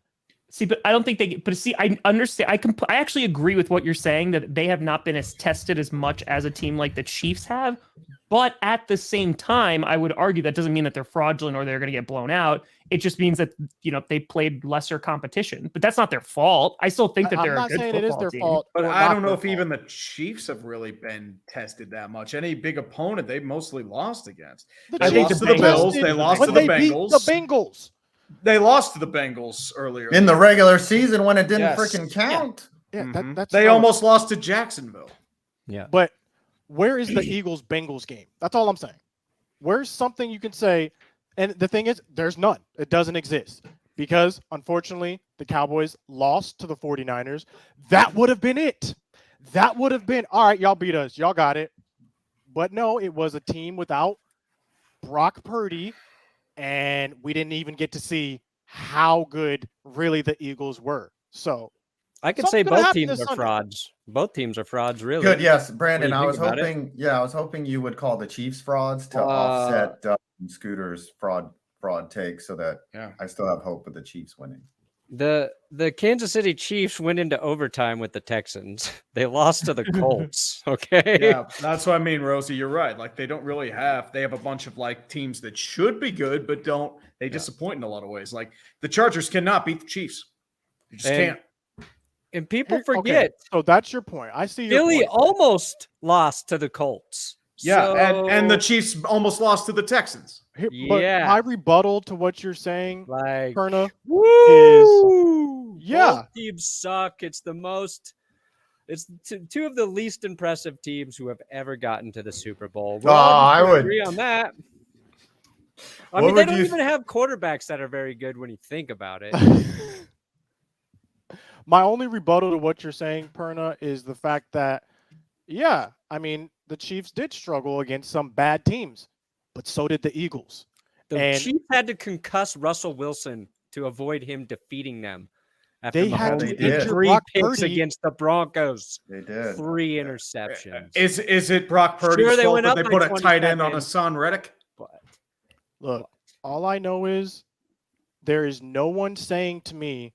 Speaker 3: See, but I don't think they. But see, I understand. I actually agree with what you're saying that they have not been as tested as much as a team like the Chiefs have. But at the same time, I would argue that doesn't mean that they're fraudulent or they're going to get blown out. It just means that they played lesser competition. But that's not their fault. I still think that
Speaker 6: I'm
Speaker 3: they're
Speaker 6: not
Speaker 3: a good
Speaker 6: saying it is
Speaker 3: football
Speaker 6: their
Speaker 3: team.
Speaker 6: fault.
Speaker 4: But
Speaker 6: or
Speaker 4: I
Speaker 6: not
Speaker 4: don't know
Speaker 6: their
Speaker 4: if
Speaker 6: fault.
Speaker 4: even the Chiefs have really been tested that much. Any big opponent they've mostly lost against.
Speaker 6: The
Speaker 4: They
Speaker 3: think
Speaker 6: Chiefs
Speaker 3: the
Speaker 4: lost to the
Speaker 3: Bengals-
Speaker 4: Bills. They
Speaker 6: tested
Speaker 4: lost
Speaker 6: when
Speaker 4: to the
Speaker 6: they beat
Speaker 4: Bengals.
Speaker 6: the Bengals.
Speaker 4: They lost to the Bengals earlier
Speaker 1: in the regular season when it didn't
Speaker 4: Yes.
Speaker 1: freaking count.
Speaker 6: Yeah,
Speaker 4: Mhm.
Speaker 6: that's
Speaker 4: They
Speaker 6: not-
Speaker 4: almost lost to Jacksonville.
Speaker 6: But where is the Eagles Bengals game? That's all I'm saying. Where's something you can say? And the thing is, there's none. It doesn't exist because unfortunately the Cowboys lost to the 49ers. That would have been it. That would have been all right. Y'all beat us. Y'all got it. But no, it was a team without Brock Purdy, and we didn't even get to see how good really the Eagles were. So
Speaker 5: I could say
Speaker 6: Something's gonna
Speaker 5: both
Speaker 6: happen
Speaker 5: teams
Speaker 6: this
Speaker 5: are
Speaker 6: Sunday.
Speaker 5: frauds. Both teams are frauds, really.
Speaker 1: Good, yes, Brandon.
Speaker 5: you
Speaker 1: I
Speaker 5: think
Speaker 1: was
Speaker 5: about it?
Speaker 1: hoping. Yeah, I was hoping you would call the Chiefs frauds to offset Scooter's fraud take, so that
Speaker 4: Yeah.
Speaker 1: I still have hope of the Chiefs winning.
Speaker 5: The Kansas City Chiefs went into overtime with the Texans. They lost to the Colts. Okay.
Speaker 4: Yeah, that's what I mean, Rosie. You're right. Like they don't really have. They have a bunch of like teams that should be good, but don't. They disappoint in a lot of ways. Like the Chargers cannot beat the Chiefs. You just
Speaker 5: And
Speaker 4: can't.
Speaker 5: And people
Speaker 6: Okay,
Speaker 5: forget
Speaker 6: so that's your point. I see your
Speaker 5: Philly
Speaker 6: point.
Speaker 5: almost lost to the Colts.
Speaker 4: Yeah, and the
Speaker 5: So,
Speaker 4: Chiefs almost lost to the Texans.
Speaker 6: Here- but
Speaker 5: Yeah.
Speaker 6: my rebuttal to what you're saying,
Speaker 5: like
Speaker 6: Perna,
Speaker 5: woo!
Speaker 6: yeah.
Speaker 5: Both teams suck. It's the most. It's two of the least impressive teams who have ever gotten to the Super Bowl. We're all
Speaker 1: I
Speaker 5: gonna
Speaker 1: would-
Speaker 5: agree on that. I
Speaker 1: What
Speaker 5: mean, they
Speaker 1: would
Speaker 5: don't
Speaker 1: you-
Speaker 5: even have quarterbacks that are very good when you think about it.
Speaker 6: My only rebuttal to what you're saying, Perna, is the fact that, yeah, I mean, the Chiefs did struggle against some bad teams, but so did the Eagles.
Speaker 5: The
Speaker 6: And-
Speaker 5: Chiefs had to concuss Russell Wilson to avoid him defeating them. After
Speaker 6: They had
Speaker 5: Mahomes
Speaker 1: to
Speaker 5: threw
Speaker 1: injure
Speaker 5: 3
Speaker 6: Brock
Speaker 5: picks
Speaker 6: Purdy.
Speaker 5: against the Broncos.
Speaker 1: They did.
Speaker 5: 3 interceptions.
Speaker 4: Is it Brock Purdy's
Speaker 5: Sure, they
Speaker 4: fault
Speaker 5: went
Speaker 4: that
Speaker 5: up
Speaker 4: they
Speaker 5: by
Speaker 4: put a tight end on
Speaker 5: 27.
Speaker 4: Hassan Reddick?
Speaker 5: But
Speaker 6: Look, all I know is there is no one saying to me,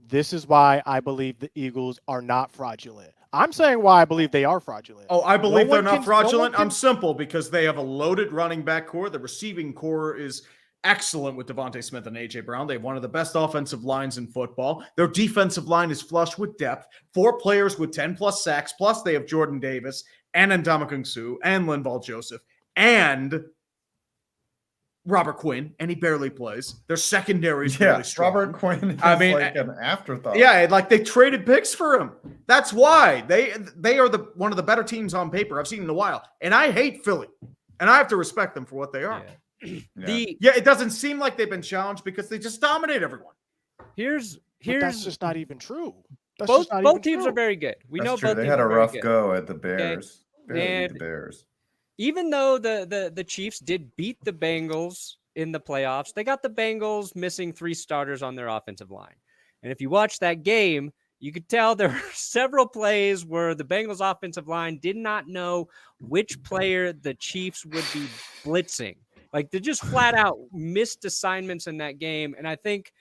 Speaker 6: this is why I believe the Eagles are not fraudulent. I'm saying why I believe they are fraudulent.
Speaker 4: Oh, I believe they're
Speaker 6: one
Speaker 4: not
Speaker 6: can-
Speaker 4: fraudulent.
Speaker 6: no one
Speaker 4: I'm simple because they have a loaded running back core. The receiving core is excellent with Devontae Smith and A.J. Brown. They have one of the best offensive lines in football. Their defensive line is flush with depth. 4 players with 10-plus sacks. Plus, they have Jordan Davis and Ndamukong Suh and Linval Joseph and Robert Quinn, and he barely plays. Their secondary is really strong.
Speaker 1: Robert Quinn is like an afterthought.
Speaker 4: Yeah, like they traded picks for him. That's why they are one of the better teams on paper I've seen in a while. And I hate Philly, and I have to respect them for what they are. It doesn't seem like they've been challenged because they just dominate everyone.
Speaker 2: Here's
Speaker 6: that's just not even true. That's
Speaker 2: both
Speaker 6: just not even
Speaker 2: teams
Speaker 6: true.
Speaker 2: are very good. We
Speaker 1: That's
Speaker 2: know
Speaker 1: true.
Speaker 2: both
Speaker 1: They
Speaker 2: teams
Speaker 1: had a
Speaker 2: are very
Speaker 1: rough
Speaker 2: good.
Speaker 1: go at the Bears. Barely beat
Speaker 2: And
Speaker 1: the Bears.
Speaker 2: even though the Chiefs did beat the Bengals in the playoffs, they got the Bengals missing 3 starters on their offensive line. And if you watch that game, you could tell there were several plays where the Bengals offensive line did not know which player the Chiefs would be blitzing. Like they just flat out missed assignments in that game. And I think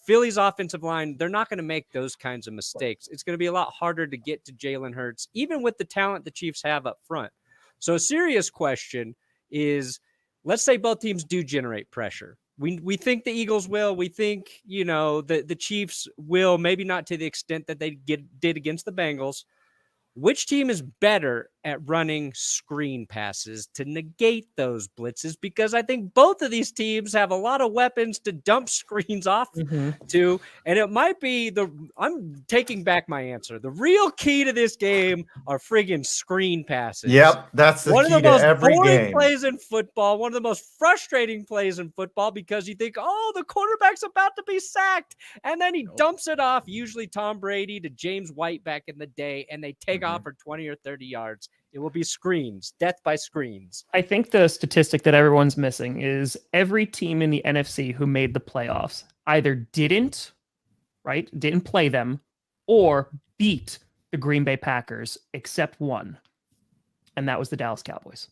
Speaker 2: Philly's offensive line, they're not going to make those kinds of mistakes. It's going to be a lot harder to get to Jalen Hurts, even with the talent the Chiefs have up front. So a serious question is, let's say both teams do generate pressure. We think the Eagles will. We think, the Chiefs will, maybe not to the extent that they did against the Bengals. Which team is better at running screen passes to negate those blitzes? Because I think both of these teams have a lot of weapons to dump screens off to. And it might be I'm taking back my answer. The real key to this game are friggin' screen passes.
Speaker 1: Yep, that's the
Speaker 2: one
Speaker 1: key
Speaker 2: of the most
Speaker 1: to every
Speaker 2: boring
Speaker 1: game.
Speaker 2: plays in football, one of the most frustrating plays in football, because you think, oh, the quarterback's about to be sacked. And then he dumps it off, usually Tom Brady to James White back in the day, and they take off for 20 or 30 yards. It will be screens, death by screens.
Speaker 3: I think the statistic that everyone's missing is every team in the NFC who made the playoffs either didn't play them or beat the Green Bay Packers, except one. And that was the Dallas Cowboys.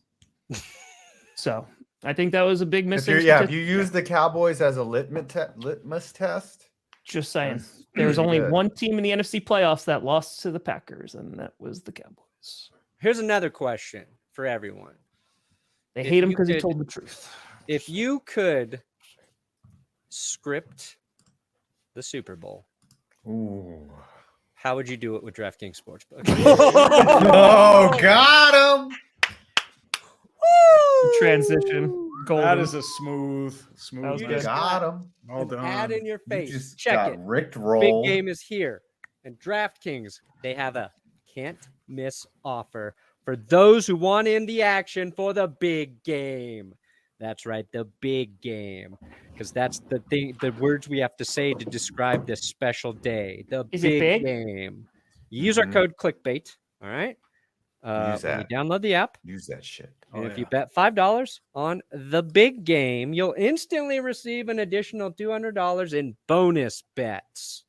Speaker 3: So I think that was a big missing.
Speaker 1: If you use the Cowboys as a litmus test.
Speaker 3: Just saying. There was only one team in the NFC playoffs that lost to the Packers, and that was the Cowboys.
Speaker 2: Here's another question for everyone.
Speaker 3: They hate him because he told the truth.
Speaker 2: If you could script the Super Bowl, how would you do it with DraftKings Sportsbook?
Speaker 1: Oh, got him!
Speaker 3: Transition. Golden.
Speaker 4: That is a smooth.
Speaker 2: You just
Speaker 1: got him.
Speaker 4: Well done.
Speaker 2: Ad in your face.
Speaker 1: You just
Speaker 2: Check
Speaker 1: got
Speaker 2: it.
Speaker 1: Ricked roll.
Speaker 2: Big game is here. And DraftKings, they have a can't miss offer for those who want in the action for the big game. That's right, the big game. Because that's the words we have to say to describe this special day. The big game. You use our code ClickBait. All right.
Speaker 1: Use that.
Speaker 2: When you download the app.
Speaker 1: Use that shit.
Speaker 2: And if you bet $5 on the big game, you'll instantly receive an additional $200 in bonus bets.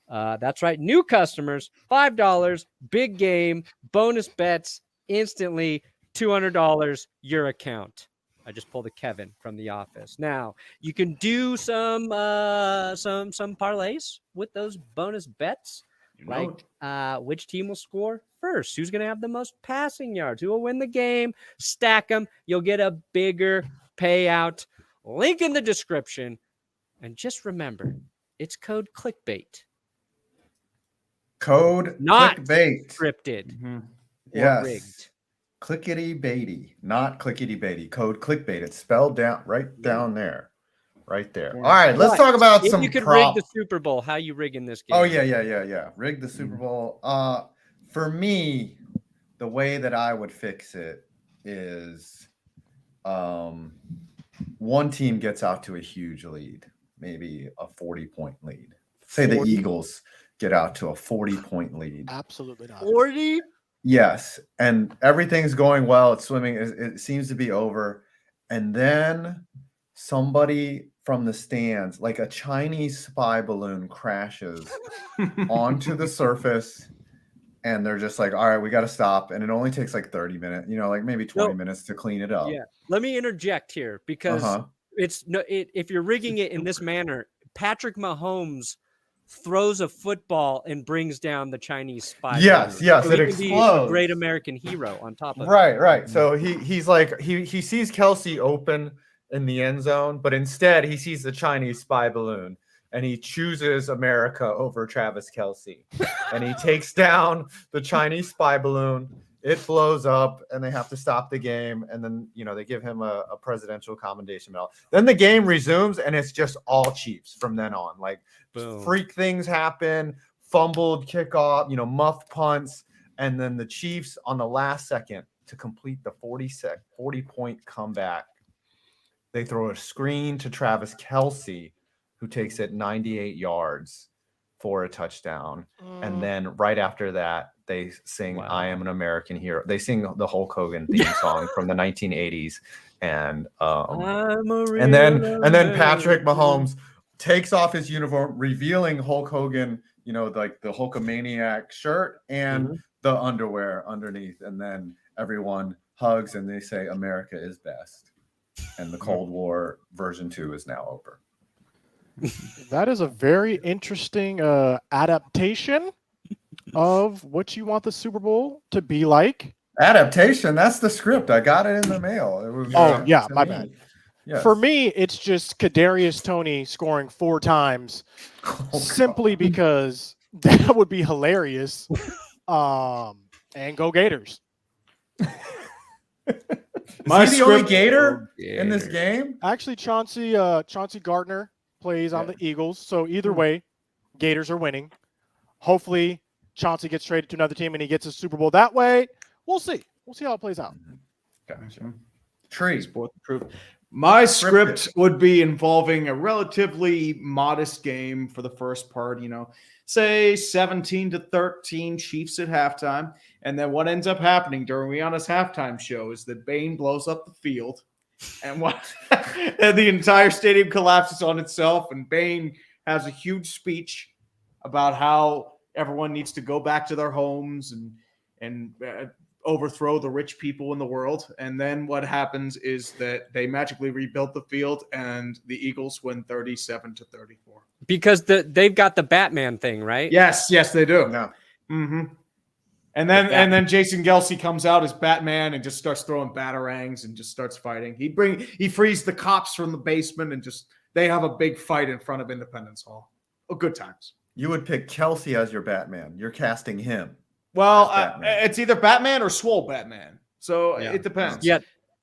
Speaker 2: That's right. New customers, $5, big game, bonus bets, instantly $200 your account. I just pulled a Kevin from The Office. Now, you can do some parlays with those bonus bets. Which team will score first? Who's going to have the most passing yards? Who will win the game? Stack them. You'll get a bigger payout. Link in the description. And just remember, it's code ClickBait.
Speaker 1: Code
Speaker 2: Not
Speaker 1: ClickBait.
Speaker 2: Scripted.
Speaker 1: Yes.
Speaker 2: Rigged.
Speaker 1: Clickety baity, not clickety baity. Code ClickBait. It's spelled down right down there. Right there. All right, let's talk about
Speaker 2: if
Speaker 1: some
Speaker 2: you could
Speaker 1: prop.
Speaker 2: rig the Super Bowl, how you rigging this game?
Speaker 1: Oh yeah. Rig the Super Bowl. For me, the way that I would fix it is one team gets out to a huge lead, maybe a 40-point lead. Say the Eagles get out to a 40-point lead.
Speaker 6: Absolutely not.
Speaker 2: 40?
Speaker 1: Yes, and everything's going well. It's swimming. It seems to be over. And then somebody from the stands, like a Chinese spy balloon, crashes onto the surface, and they're just like, all right, we got to stop. And it only takes like 30 minutes, like maybe 20 minutes to clean it up.
Speaker 2: Yeah. Let me interject here because if you're rigging it in this manner, Patrick Mahomes
Speaker 5: throws a football and brings down the Chinese spy.
Speaker 1: Yes, yes,
Speaker 5: so
Speaker 1: it
Speaker 5: he can be a
Speaker 1: explodes.
Speaker 5: great American hero on top of it.
Speaker 1: Right. So he's like he sees Kelsey open in the end zone, but instead he sees the Chinese spy balloon and he chooses America over Travis Kelsey. And he takes down the Chinese spy balloon. It blows up and they have to stop the game. And then, they give him a presidential commendation medal. Then the game resumes and it's just all Chiefs from then on. Like
Speaker 5: Boom.
Speaker 1: Freak things happen, fumbled kickoff, muffed punts. And then the Chiefs on the last second to complete the 40-point comeback. They throw a screen to Travis Kelsey, who takes it 98 yards for a touchdown. And then right after that, they sing I Am an American Hero. They sing the Hulk Hogan theme song from the 1980s. And then Patrick Mahomes takes off his uniform, revealing Hulk Hogan, like the Hulkamaniac shirt and the underwear underneath. And then everyone hugs and they say, America is best. And the Cold War version 2 is now over.
Speaker 6: That is a very interesting adaptation of what you want the Super Bowl to be like.
Speaker 1: Adaptation. That's the script. I got it in the mail. It was.
Speaker 6: My bad.
Speaker 1: Yes.
Speaker 6: For me, it's just Kadarius Toney scoring 4 times, simply because that would be hilarious. And go Gators.
Speaker 1: Is he the only Gator in this game?
Speaker 6: Actually, Chauncey Gardner plays on the Eagles. So either way, Gators are winning. Hopefully, Chauncey gets traded to another team and he gets a Super Bowl that way. We'll see. We'll see how it plays out.
Speaker 1: Gotcha. Tree.
Speaker 4: My script would be involving a relatively modest game for the first part, say 17-13 Chiefs at halftime. And then what ends up happening during Rihanna's halftime show is that Bane blows up the field and and the entire stadium collapses on itself. And Bane has a huge speech about how everyone needs to go back to their homes and overthrow the rich people in the world. And then what happens is that they magically rebuilt the field and the Eagles win 37-34.
Speaker 5: Because they've got the Batman thing, right?
Speaker 4: Yes, they do.
Speaker 1: No.
Speaker 4: Mm-hmm. And then Jason Kelsey comes out as Batman and just starts throwing batarangs and just starts fighting. He frees the cops from the basement and they have a big fight in front of Independence Hall. Oh, good times.
Speaker 1: You would pick Kelsey as your Batman. You're casting him.
Speaker 4: Well, it's either Batman or Swole Batman. So it depends.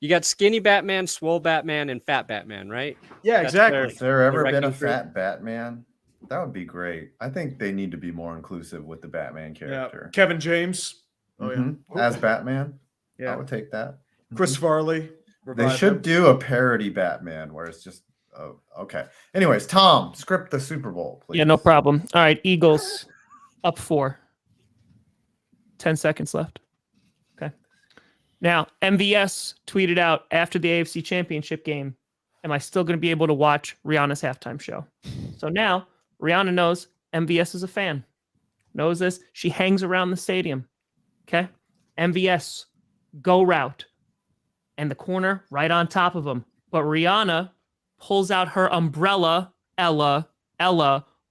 Speaker 5: You got skinny Batman, swole Batman, and fat Batman, right?
Speaker 4: Yeah, exactly.
Speaker 1: Has there ever been a fat Batman? That would be great. I think they need to be more inclusive with the Batman character.
Speaker 4: Yeah. Kevin James.
Speaker 1: As Batman.
Speaker 4: Yeah.
Speaker 1: I would take that.
Speaker 4: Chris Farley.
Speaker 1: They should do a parody Batman where it's just okay. Anyways, Tom, script the Super Bowl, please.
Speaker 3: Yeah, no problem. All right, Eagles up 4. 10 seconds left. Okay. Now, MVS tweeted out after the AFC Championship game, am I still going to be able to watch Rihanna's halftime show? So now Rihanna knows MVS is a fan. Knows this. She hangs around the stadium. Okay. MVS, go route. And the corner right on top of him. But Rihanna pulls out her umbrella, Ella,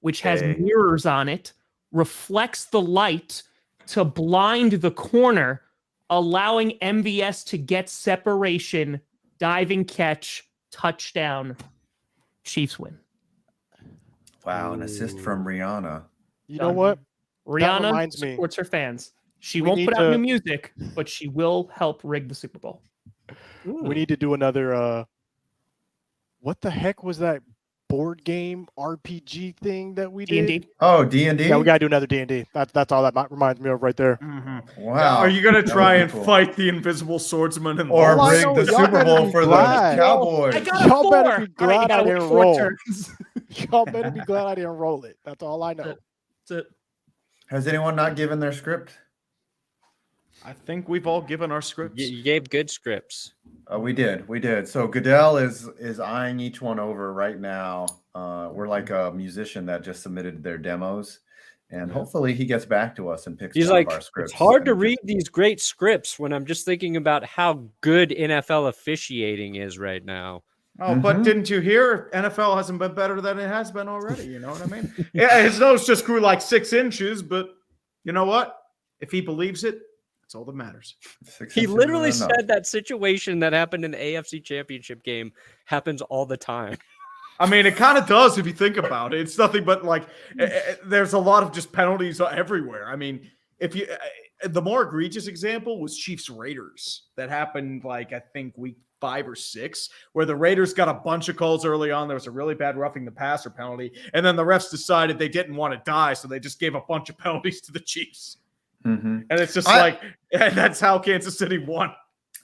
Speaker 3: which has mirrors on it, reflects the light to blind the corner, allowing MVS to get separation, diving catch, touchdown, Chiefs win.
Speaker 1: Wow, an assist from Rihanna.
Speaker 6: You know what?
Speaker 3: Rihanna supports her fans. She won't put out new music, but she will help rig the Super Bowl.
Speaker 6: We need to do another what the heck was that board game RPG thing that we did?
Speaker 3: D&D.
Speaker 1: Oh, D&D?
Speaker 6: Yeah, we gotta do another D&D. That's all that reminds me of right there.
Speaker 4: Mm-hmm.
Speaker 1: Wow.
Speaker 4: Are you gonna try and fight the invisible swordsman and
Speaker 1: or rig the Super Bowl for the Cowboys?
Speaker 6: Y'all better be glad I didn't roll. Y'all better be glad I didn't roll it. That's all I know.
Speaker 3: That's it.
Speaker 1: Has anyone not given their script?
Speaker 4: I think we've all given our scripts.
Speaker 5: You gave good scripts.
Speaker 1: We did. So Goodell is eyeing each one over right now. We're like a musician that just submitted their demos, and hopefully he gets back to us and picks
Speaker 5: He's
Speaker 1: one
Speaker 5: like,
Speaker 1: of our scripts.
Speaker 5: it's hard to read these great scripts when I'm just thinking about how good NFL officiating is right now.
Speaker 4: Oh, but didn't you hear? NFL hasn't been better than it has been already. You know what I mean? Yeah, his nose just grew like 6 inches, but you know what? If he believes it, that's all that matters.
Speaker 2: He literally said that situation that happened in the AFC Championship game happens all the time.
Speaker 4: I mean, it kind of does if you think about it. It's nothing but like there's a lot of just penalties everywhere. I mean, if you the more egregious example was Chiefs Raiders that happened like I think week 5 or 6, where the Raiders got a bunch of calls early on. There was a really bad roughing the passer penalty, and then the refs decided they didn't want to die, so they just gave a bunch of penalties to the Chiefs. And it's just and that's how Kansas City won.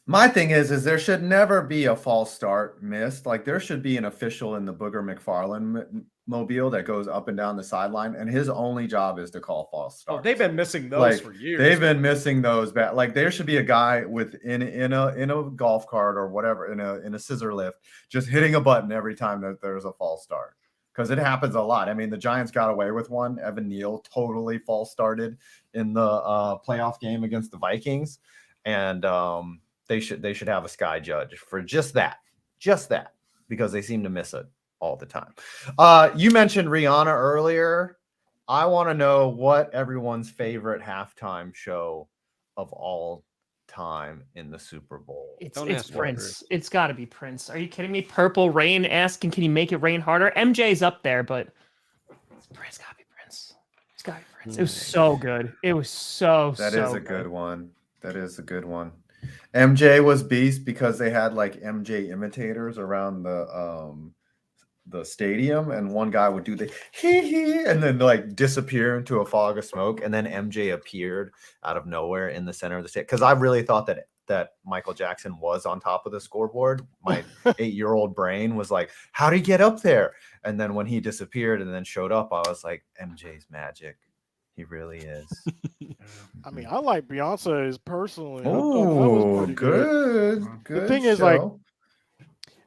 Speaker 1: My thing is there should never be a false start missed. Like there should be an official in the Booger McFarland mobile that goes up and down the sideline, and his only job is to call false starts.
Speaker 4: Oh, they've been missing those for years.
Speaker 1: They've been missing those bad. Like there should be a guy in a golf cart or whatever in a scissor lift, just hitting a button every time that there's a false start, because it happens a lot. I mean, the Giants got away with one. Evan Neal totally false started in the playoff game against the Vikings, and they should have a sky judge for just that, because they seem to miss it all the time. You mentioned Rihanna earlier. I want to know what everyone's favorite halftime show of all time in the Super Bowl.
Speaker 3: It's Prince. It's got to be Prince. Are you kidding me? Purple Rain asking, can he make it rain harder? MJ's up there, but Prince got to be Prince. It's got to be Prince. It was so good. It was so
Speaker 1: That is a good one. That is a good one. MJ was beast because they had like MJ imitators around the stadium, and one guy would do the hee and then like disappear into a fog of smoke, and then MJ appeared out of nowhere in the center of the stage. Because I really thought that Michael Jackson was on top of the scoreboard. My 8-year-old brain was like, how did he get up there? And then when he disappeared and then showed up, I was like, MJ's magic. He really is.
Speaker 6: I mean, I like Beyonce's personally.
Speaker 1: Oh, good.
Speaker 6: The thing is, like,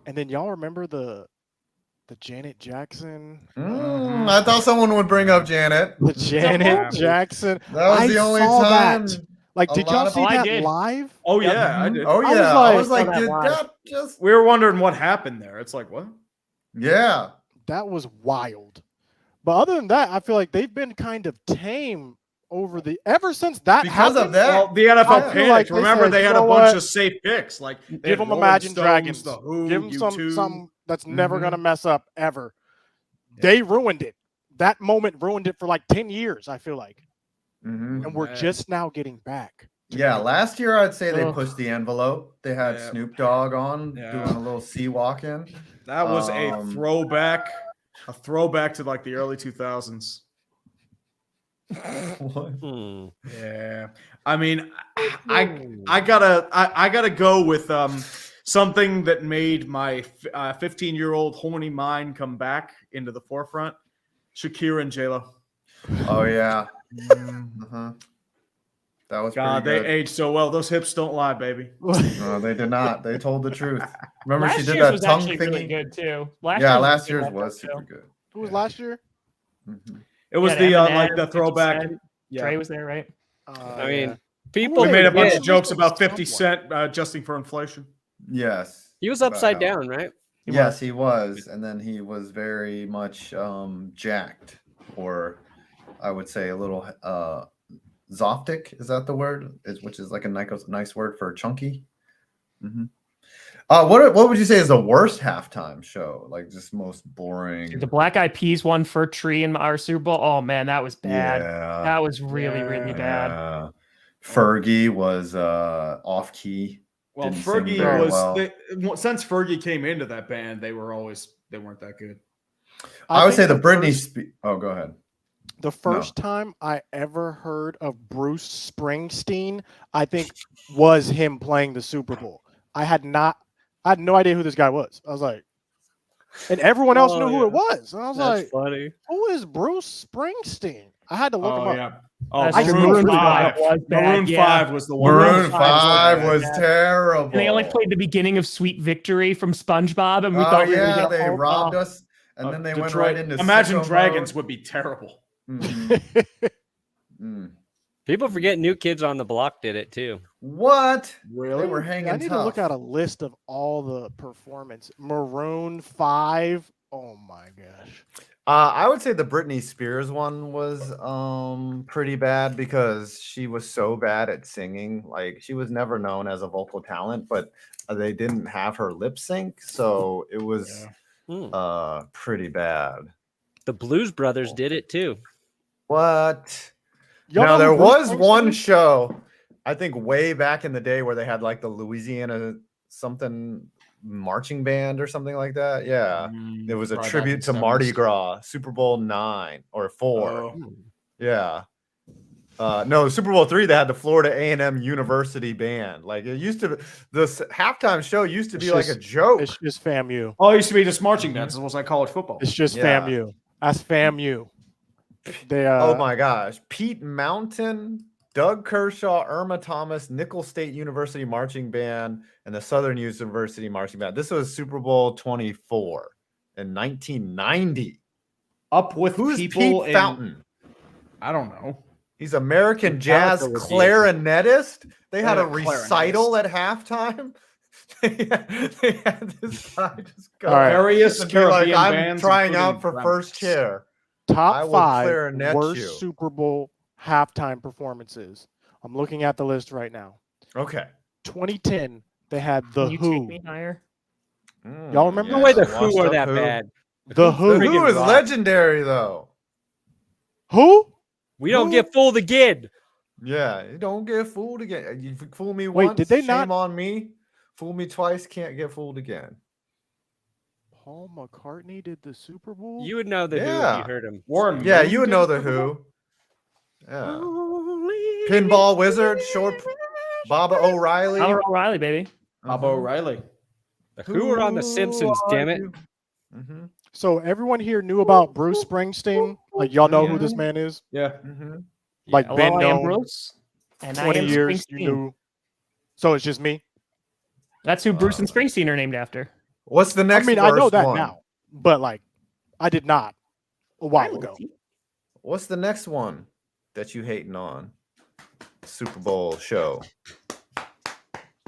Speaker 6: and then y'all remember the Janet Jackson?
Speaker 1: I thought someone would bring up Janet.
Speaker 6: The Janet Jackson.
Speaker 1: That was the only time.
Speaker 6: Like, did y'all see that live?
Speaker 4: Oh yeah, I did.
Speaker 1: Oh yeah, I was like, did that just?
Speaker 4: We were wondering what happened there. It's like, what?
Speaker 1: Yeah,
Speaker 6: that was wild. But other than that, I feel like they've been kind of tame ever since that happened.
Speaker 1: Of that.
Speaker 4: Well, the NFL panicked.
Speaker 6: Like
Speaker 4: remember, they had a bunch of safe picks. Like
Speaker 6: give them Imagine Dragons.
Speaker 4: The Who,
Speaker 6: give them something that's never gonna mess up ever.
Speaker 4: Yeah.
Speaker 6: They ruined it. That moment ruined it for like 10 years. I feel like, and we're just now getting back.
Speaker 1: Yeah, last year I'd say they pushed the envelope. They had Snoop Dogg on doing a little sea walk in.
Speaker 4: That was a throwback. A throwback to like the early 2000s. Yeah, I mean, I gotta go with something that made my 15-year-old horny mind come back into the forefront. Shakira and J-Lo.
Speaker 1: Oh yeah, that was
Speaker 4: they aged so well. Those hips don't lie, baby.
Speaker 1: No, they did not. They told the truth. Remember,
Speaker 3: last
Speaker 1: she did
Speaker 3: year's
Speaker 1: that
Speaker 3: was
Speaker 1: tongue
Speaker 3: actually
Speaker 1: thingy.
Speaker 3: really good too.
Speaker 1: Last year's was super good.
Speaker 6: Who was last year?
Speaker 4: It was the like the throwback.
Speaker 3: Trey was there, right?
Speaker 5: I mean, people
Speaker 4: we made a bunch of jokes about 50 Cent adjusting for inflation.
Speaker 1: Yes,
Speaker 5: he was upside down, right?
Speaker 1: Yes, he was, and then he was very much jacked, or I would say a little zoptic. Is that the word? Which is like a nice word for chunky. What would you say is the worst halftime show? Like just most boring.
Speaker 3: Dude, the Black Eyed Peas one for Tree in our Super Bowl. Oh man, that was bad.
Speaker 1: Yeah.
Speaker 3: That was really bad.
Speaker 1: Fergie was off key.
Speaker 4: Well,
Speaker 1: Didn't
Speaker 4: Fergie
Speaker 1: sing very
Speaker 4: was since Fergie came into that band, they weren't that good.
Speaker 1: I would say the Britney. Oh, go ahead.
Speaker 6: The first time I ever heard of Bruce Springsteen, I think, was him playing the Super Bowl. I had no idea who this guy was. I was like, and everyone else knew who it was. And I was like,
Speaker 5: funny.
Speaker 6: Who is Bruce Springsteen? I had to look him up.
Speaker 4: Yeah.
Speaker 3: Maroon
Speaker 4: 5. Maroon 5 was the one.
Speaker 1: Maroon 5 was terrible.
Speaker 3: And they only played the beginning of Sweet Victory from SpongeBob, and we thought we were gonna
Speaker 1: they robbed us, and then they went right into
Speaker 4: Imagine
Speaker 1: Sicko
Speaker 4: Dragons
Speaker 1: mode.
Speaker 4: would be terrible.
Speaker 5: People forget New Kids on the Block did it too.
Speaker 1: What?
Speaker 4: Really?
Speaker 1: They were hanging
Speaker 6: I need
Speaker 1: tough.
Speaker 6: to look at a list of all the performance. Maroon 5. Oh my gosh.
Speaker 1: I would say the Britney Spears one was pretty bad because she was so bad at singing. Like she was never known as a vocal talent, but they didn't have her lip sync, so it was pretty bad.
Speaker 5: The Blues Brothers did it too.
Speaker 1: What?
Speaker 6: Y'all
Speaker 1: Now
Speaker 6: know
Speaker 1: there
Speaker 6: who Bruce
Speaker 1: was one
Speaker 6: Springsteen is?
Speaker 1: show, I think way back in the day, where they had like the Louisiana something marching band or something like that. Yeah. It was a
Speaker 4: Probably
Speaker 1: tribute
Speaker 4: back
Speaker 1: to
Speaker 4: in the
Speaker 1: Mardi
Speaker 4: 70s.
Speaker 1: Gras, Super Bowl 9 or 4.
Speaker 4: Oh.
Speaker 1: Yeah. No, Super Bowl 3, they had the Florida A&M University band. Like it used to, this halftime show used to be like a joke.
Speaker 6: It's just FAMU.
Speaker 4: Oh, it used to be just marching dances. It was like college football.
Speaker 6: It's just
Speaker 1: Yeah.
Speaker 6: FAMU. That's FAMU. They
Speaker 1: Oh my gosh. Pete Mountain, Doug Kershaw, Irma Thomas, Nicholls State University Marching Band, and the Southern University Marching Band. This was Super Bowl 24 in 1990.
Speaker 4: Up with
Speaker 1: Who's
Speaker 4: people
Speaker 1: Pete
Speaker 4: in,
Speaker 1: Fountain?
Speaker 4: I don't know.
Speaker 1: He's American jazz
Speaker 5: Metallica was the
Speaker 1: clarinetist. They had
Speaker 4: Yeah,
Speaker 1: a recital at halftime. They had this guy just go
Speaker 6: All right.
Speaker 4: Various
Speaker 1: and be like,
Speaker 4: Caribbean
Speaker 1: I'm
Speaker 4: bands,
Speaker 1: trying out
Speaker 4: including
Speaker 1: for
Speaker 4: drummers.
Speaker 1: first chair. I
Speaker 6: top
Speaker 1: will
Speaker 6: 5
Speaker 1: clarinet
Speaker 6: worst
Speaker 1: you.
Speaker 6: Super Bowl halftime performances. I'm looking at the list right now.
Speaker 1: Okay.
Speaker 6: 2010, they had The
Speaker 3: Can you
Speaker 6: Who.
Speaker 3: take me higher?
Speaker 6: Y'all remember?
Speaker 5: No way the
Speaker 1: washed
Speaker 5: Who are
Speaker 1: up
Speaker 5: that
Speaker 1: Who.
Speaker 5: bad.
Speaker 6: The Who.
Speaker 1: The Who
Speaker 5: friggin'
Speaker 1: is
Speaker 5: rock.
Speaker 1: legendary though.
Speaker 6: Who?
Speaker 5: We don't
Speaker 1: Who?
Speaker 5: get fooled again.
Speaker 1: Yeah, you don't get fooled again. You fool me
Speaker 6: Wait,
Speaker 1: once,
Speaker 6: did they
Speaker 1: shame
Speaker 6: not-
Speaker 1: on me. Fool me twice, can't get fooled again.
Speaker 6: Paul McCartney did the Super Bowl?
Speaker 5: You would know the Who if
Speaker 1: Yeah.
Speaker 5: you heard him.
Speaker 4: Warren
Speaker 1: Yeah,
Speaker 4: Moon
Speaker 1: you would
Speaker 4: did
Speaker 1: know
Speaker 4: the
Speaker 1: the
Speaker 4: Super Bowl?
Speaker 1: Who. Yeah. Pinball Wizard, short Baba O'Reilly.
Speaker 3: Howard O'Reilly, baby.
Speaker 4: Baba O'Reilly.
Speaker 5: The Who are on The Simpsons, damn it.
Speaker 1: Mm-hmm.
Speaker 6: So everyone here knew about Bruce Springsteen? Like y'all know who this man is?
Speaker 4: Yeah.
Speaker 1: Mm-hmm.
Speaker 6: Like
Speaker 3: Hello,
Speaker 6: been
Speaker 3: I am
Speaker 6: known
Speaker 3: Bruce. And I
Speaker 6: 20
Speaker 3: am
Speaker 6: years, you
Speaker 3: Springsteen.
Speaker 6: knew. So it's just me?
Speaker 3: That's who Bruce and Springsteen are named after.
Speaker 1: What's the
Speaker 6: I
Speaker 1: next
Speaker 6: mean, I know
Speaker 1: worst
Speaker 6: that
Speaker 1: one?
Speaker 6: now, but like I did not a while ago.
Speaker 1: What's the next one that you hating on? Super Bowl show.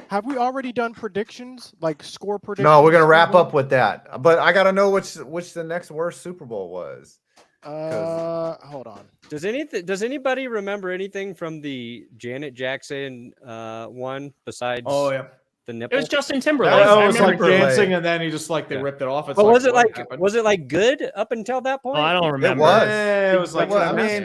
Speaker 6: Have we already done predictions? Like score predictions?
Speaker 1: No, we're gonna
Speaker 6: for
Speaker 1: wrap
Speaker 6: one?
Speaker 1: up with that. But I gotta know which the next worst Super Bowl was.
Speaker 6: Hold on.
Speaker 5: Does anybody remember anything from the Janet Jackson one besides
Speaker 4: Oh yeah.
Speaker 5: the
Speaker 3: It
Speaker 5: nipple?
Speaker 3: was Justin Timberlake.
Speaker 1: That
Speaker 4: Oh,
Speaker 1: I
Speaker 4: it was like
Speaker 1: remember
Speaker 4: dancing,
Speaker 1: Timberlake.
Speaker 4: and then he just like they
Speaker 5: Yeah.
Speaker 4: ripped it off. It's
Speaker 5: But was it
Speaker 4: what
Speaker 5: like
Speaker 4: happened?
Speaker 5: good up until that point?
Speaker 3: Oh, I don't remember.
Speaker 1: was.
Speaker 4: It was like
Speaker 1: Well, I
Speaker 4: Timberlake.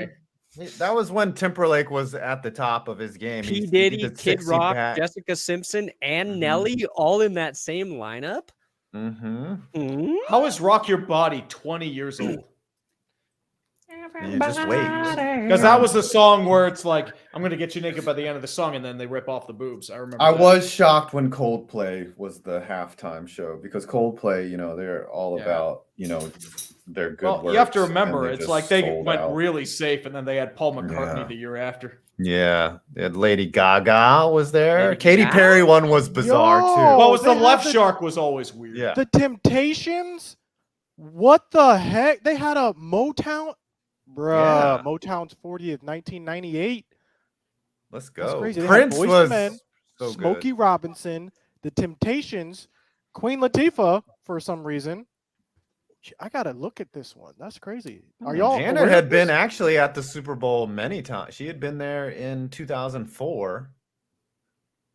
Speaker 1: mean, that was when Timberlake was at the top of his game.
Speaker 5: P.
Speaker 1: He
Speaker 5: Diddy,
Speaker 1: did
Speaker 5: Kid
Speaker 1: 60
Speaker 5: Rock,
Speaker 1: pack.
Speaker 5: Jessica Simpson, and
Speaker 1: Mhm.
Speaker 5: Nelly all in that same lineup.
Speaker 1: Mm-hmm.
Speaker 5: Hmm?
Speaker 4: How is Rock Your Body 20 years old?
Speaker 1: You just wait.
Speaker 4: Because that was the song where it's like, I'm gonna get you naked by the end of the song, and then they rip off the boobs. I remember.
Speaker 1: I
Speaker 4: that.
Speaker 1: was shocked when Coldplay was the halftime show because Coldplay, they're all
Speaker 4: Yeah.
Speaker 1: about, their good
Speaker 4: Well,
Speaker 1: work.
Speaker 4: you have to remember, it's like they went
Speaker 1: out.
Speaker 4: really safe, and then they had Paul McCartney
Speaker 1: Yeah.
Speaker 4: the year after.
Speaker 1: Yeah, they had Lady Gaga was there.
Speaker 5: Lady
Speaker 1: Katy
Speaker 5: Gaga?
Speaker 1: Perry one was bizarre
Speaker 6: Yo!
Speaker 1: too.
Speaker 4: What was
Speaker 6: they
Speaker 4: the
Speaker 6: had
Speaker 4: Left
Speaker 6: the-
Speaker 4: Shark was always weird.
Speaker 1: Yeah.
Speaker 6: The Temptations? What the heck? They had a Motown? Bruh,
Speaker 1: Yeah.
Speaker 6: Motown's 40th, 1998.
Speaker 1: Let's
Speaker 6: That's
Speaker 1: go.
Speaker 6: crazy. They had
Speaker 1: Prince
Speaker 6: Boyz II
Speaker 1: was
Speaker 6: Men,
Speaker 1: so
Speaker 6: Smokey
Speaker 1: good.
Speaker 6: Robinson, The Temptations, Queen Latifah for some reason. I gotta look at this one. That's crazy. Are y'all?
Speaker 1: Janet
Speaker 6: aware
Speaker 1: had
Speaker 6: of
Speaker 1: been
Speaker 6: this?
Speaker 1: actually at the Super Bowl many times. She had been there in 2004.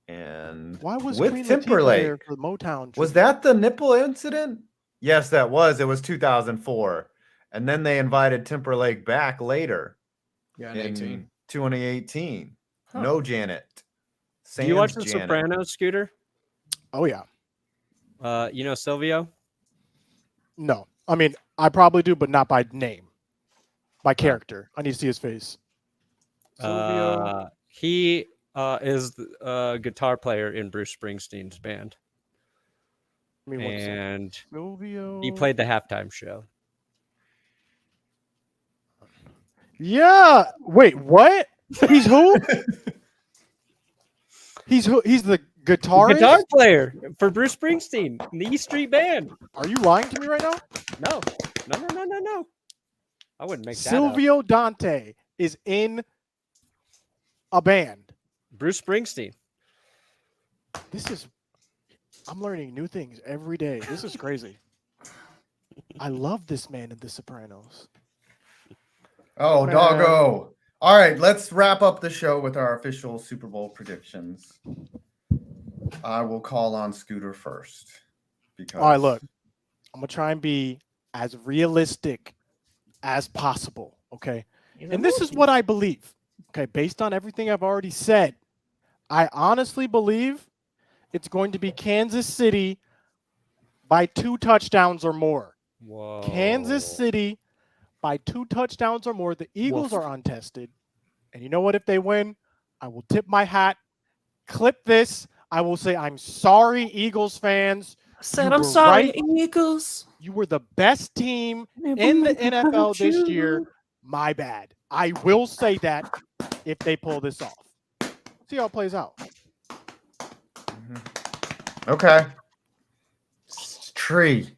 Speaker 1: And
Speaker 6: Why was
Speaker 1: with
Speaker 6: Queen Latifah there
Speaker 1: Timberlake.
Speaker 6: for Motown?
Speaker 1: Was
Speaker 6: tribute?
Speaker 1: that the nipple incident? Yes, that was. It was 2004. And then they invited Timberlake back later
Speaker 4: Yeah,
Speaker 1: in
Speaker 4: 18.
Speaker 1: 2018.
Speaker 4: Huh.
Speaker 1: No Janet.
Speaker 5: Do you watch
Speaker 1: Sans
Speaker 5: The
Speaker 1: Janet.
Speaker 5: Sopranos, Scooter?
Speaker 6: Oh yeah.
Speaker 5: You know Silvio?
Speaker 6: No, I mean I probably do, but not by name, by character. I need to see his face. Silvio.
Speaker 5: He is a guitar player in Bruce Springsteen's band,
Speaker 6: Give me one second.
Speaker 5: and
Speaker 6: Silvio.
Speaker 5: he played the halftime show.
Speaker 6: Yeah. Wait, what? He's who? He's who? He's the guitarist.
Speaker 5: Guitar player for Bruce Springsteen, the E Street Band.
Speaker 6: Are you lying to me right now?
Speaker 5: No. I wouldn't make that up.
Speaker 6: Silvio Dante is in a band.
Speaker 5: Bruce Springsteen.
Speaker 6: I'm learning new things every day. This is crazy. I love this man in The Sopranos.
Speaker 1: Oh,
Speaker 6: Man.
Speaker 1: doggo. All right, let's wrap up the show with our official Super Bowl predictions. I will call on Scooter first. Because
Speaker 6: All right, look. I'm going to try and be as realistic as possible, okay? And this is what I believe, okay? Based on everything I've already said, I honestly believe it's going to be Kansas City by 2 touchdowns or more.
Speaker 5: Whoa.
Speaker 6: Kansas City by 2 touchdowns or more. The Eagles are untested. And you know what? If they win, I will tip my hat, clip this. I will say, I'm sorry, Eagles fans.
Speaker 7: I'm sorry,
Speaker 6: right.
Speaker 7: Eagles.
Speaker 6: You were the best team in the NFL this year. My bad. I will say that if they pull this off. See how it plays out.
Speaker 1: Okay. Tree.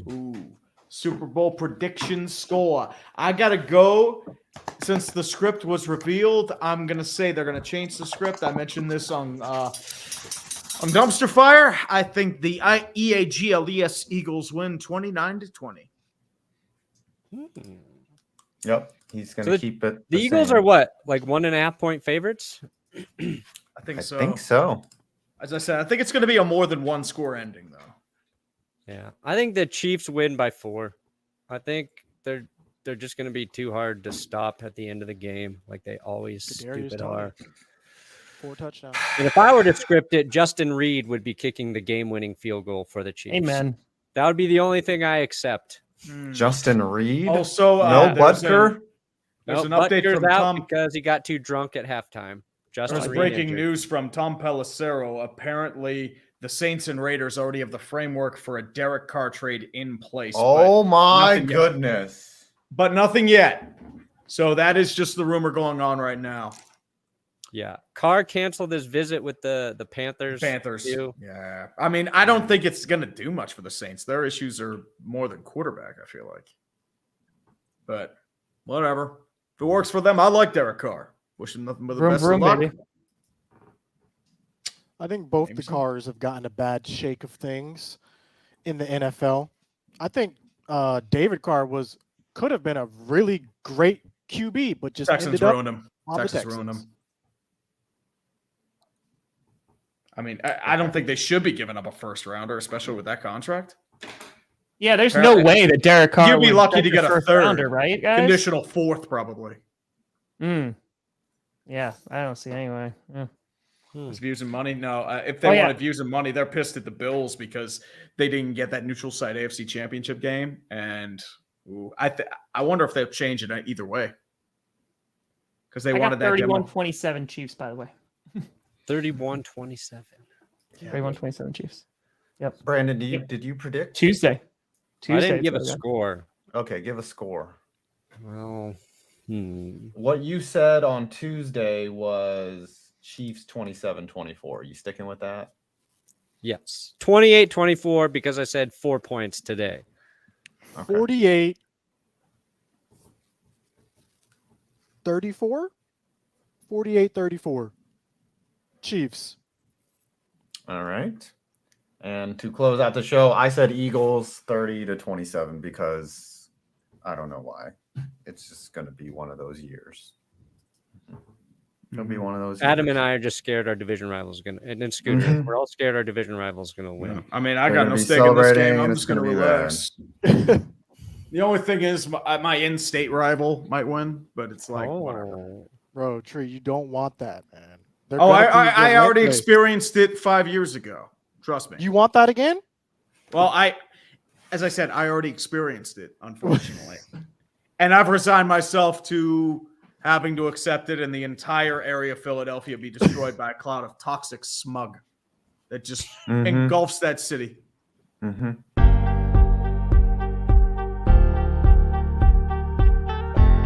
Speaker 4: Ooh, Super Bowl prediction score. I gotta go. Since the script was revealed, I'm gonna say they're gonna change the script. I mentioned this on Dumpster Fire. I think the EAGLES Eagles win 29-20.
Speaker 1: Yep. He's going to keep it.
Speaker 5: The Eagles
Speaker 1: same.
Speaker 5: are what? Like 1.5 point favorites?
Speaker 4: I think so.
Speaker 1: I think so.
Speaker 4: As I said, I think it's going to be a more than 1 score ending, though.
Speaker 5: Yeah. I think the Chiefs win by 4. I think they're just going to be too hard to stop at the end of the game, like they always stupid are.
Speaker 6: 4 touchdowns.
Speaker 5: And if I were to script it, Justin Reed would be kicking the game-winning field goal for the Chiefs.
Speaker 3: Amen.
Speaker 5: That would be the only thing I accept.
Speaker 1: Justin Reed?
Speaker 4: Also,
Speaker 1: no Butker?
Speaker 4: There's
Speaker 5: Nope,
Speaker 4: an update
Speaker 5: Butker's
Speaker 4: from
Speaker 5: out
Speaker 4: Tom
Speaker 5: because he got too drunk at halftime. Justin
Speaker 4: There's
Speaker 5: Reed
Speaker 4: breaking
Speaker 5: injured.
Speaker 4: news from Tom Pelissero. Apparently, the Saints and Raiders already have the framework for a Derek Carr trade in place.
Speaker 1: Oh my
Speaker 4: nothing yet.
Speaker 1: goodness.
Speaker 4: But nothing yet. So that is just the rumor going on right now.
Speaker 5: Yeah. Carr canceled his visit with the Panthers. Too.
Speaker 4: Yeah. I mean, I don't think it's going to do much for the Saints. Their issues are more than quarterback, I feel like. But whatever. If it works for them, I like Derek Carr. Wish him nothing but the best of luck.
Speaker 3: Baby.
Speaker 6: I think both the Carrs have gotten a bad shake of things in the NFL. I think David Carr could have been a really great QB, but just
Speaker 4: Texans
Speaker 6: ended up
Speaker 4: ruined him.
Speaker 6: on the
Speaker 4: Texans ruined
Speaker 6: Texans.
Speaker 4: him. I mean, I don't think they should be giving up a first rounder, especially with that contract.
Speaker 3: Yeah, there's no way that Derek Carr
Speaker 4: You'd be
Speaker 3: would
Speaker 4: lucky
Speaker 3: get
Speaker 4: to
Speaker 3: your
Speaker 4: get a
Speaker 3: first
Speaker 4: third
Speaker 3: rounder, right, guys?
Speaker 4: Conditional 4th, probably.
Speaker 3: Yeah, I don't see anyway. Yeah.
Speaker 4: Is views and money? No. If they wanted views and money, they're pissed at the Bills because they didn't get that neutral site AFC Championship game. And I wonder if they'll change it either way. Because they wanted that
Speaker 3: 31-27 Chiefs, by the way.
Speaker 5: 31-27.
Speaker 3: 31-27 Chiefs. Yep.
Speaker 1: Brandon, did you predict?
Speaker 3: Tuesday.
Speaker 5: I didn't give a score.
Speaker 1: Okay, give a score.
Speaker 5: Well,
Speaker 1: What you said on Tuesday was Chiefs 27-24. You sticking with that?
Speaker 5: Yes. 28-24 because I said 4 points today.
Speaker 1: Okay.
Speaker 6: 48 34 48-34 Chiefs.
Speaker 1: All right. And to close out the show, I said Eagles 30-27 because I don't know why. It's just going to be one of those years. It'll be one of those.
Speaker 5: Adam
Speaker 1: years.
Speaker 5: and I are just scared our division rivals going to, and then Scooter, we're all scared our division rivals going to win.
Speaker 4: I mean, I
Speaker 1: They're
Speaker 4: got
Speaker 1: gonna
Speaker 4: no
Speaker 1: be
Speaker 4: stake in this
Speaker 1: celebrating,
Speaker 4: game. I'm
Speaker 1: and
Speaker 4: just
Speaker 1: it's
Speaker 4: going to
Speaker 1: gonna be
Speaker 4: relax. The only thing is my in-state rival might win, but it's like, whatever.
Speaker 6: Bro, Tree, you don't want that, man.
Speaker 4: I already experienced it 5 years ago. Trust me.
Speaker 6: You want that again?
Speaker 4: Well, as I said, I already experienced it, unfortunately. And I've resigned myself to having to accept it and the entire area of Philadelphia be destroyed by a cloud of toxic smug that just engulfs that city.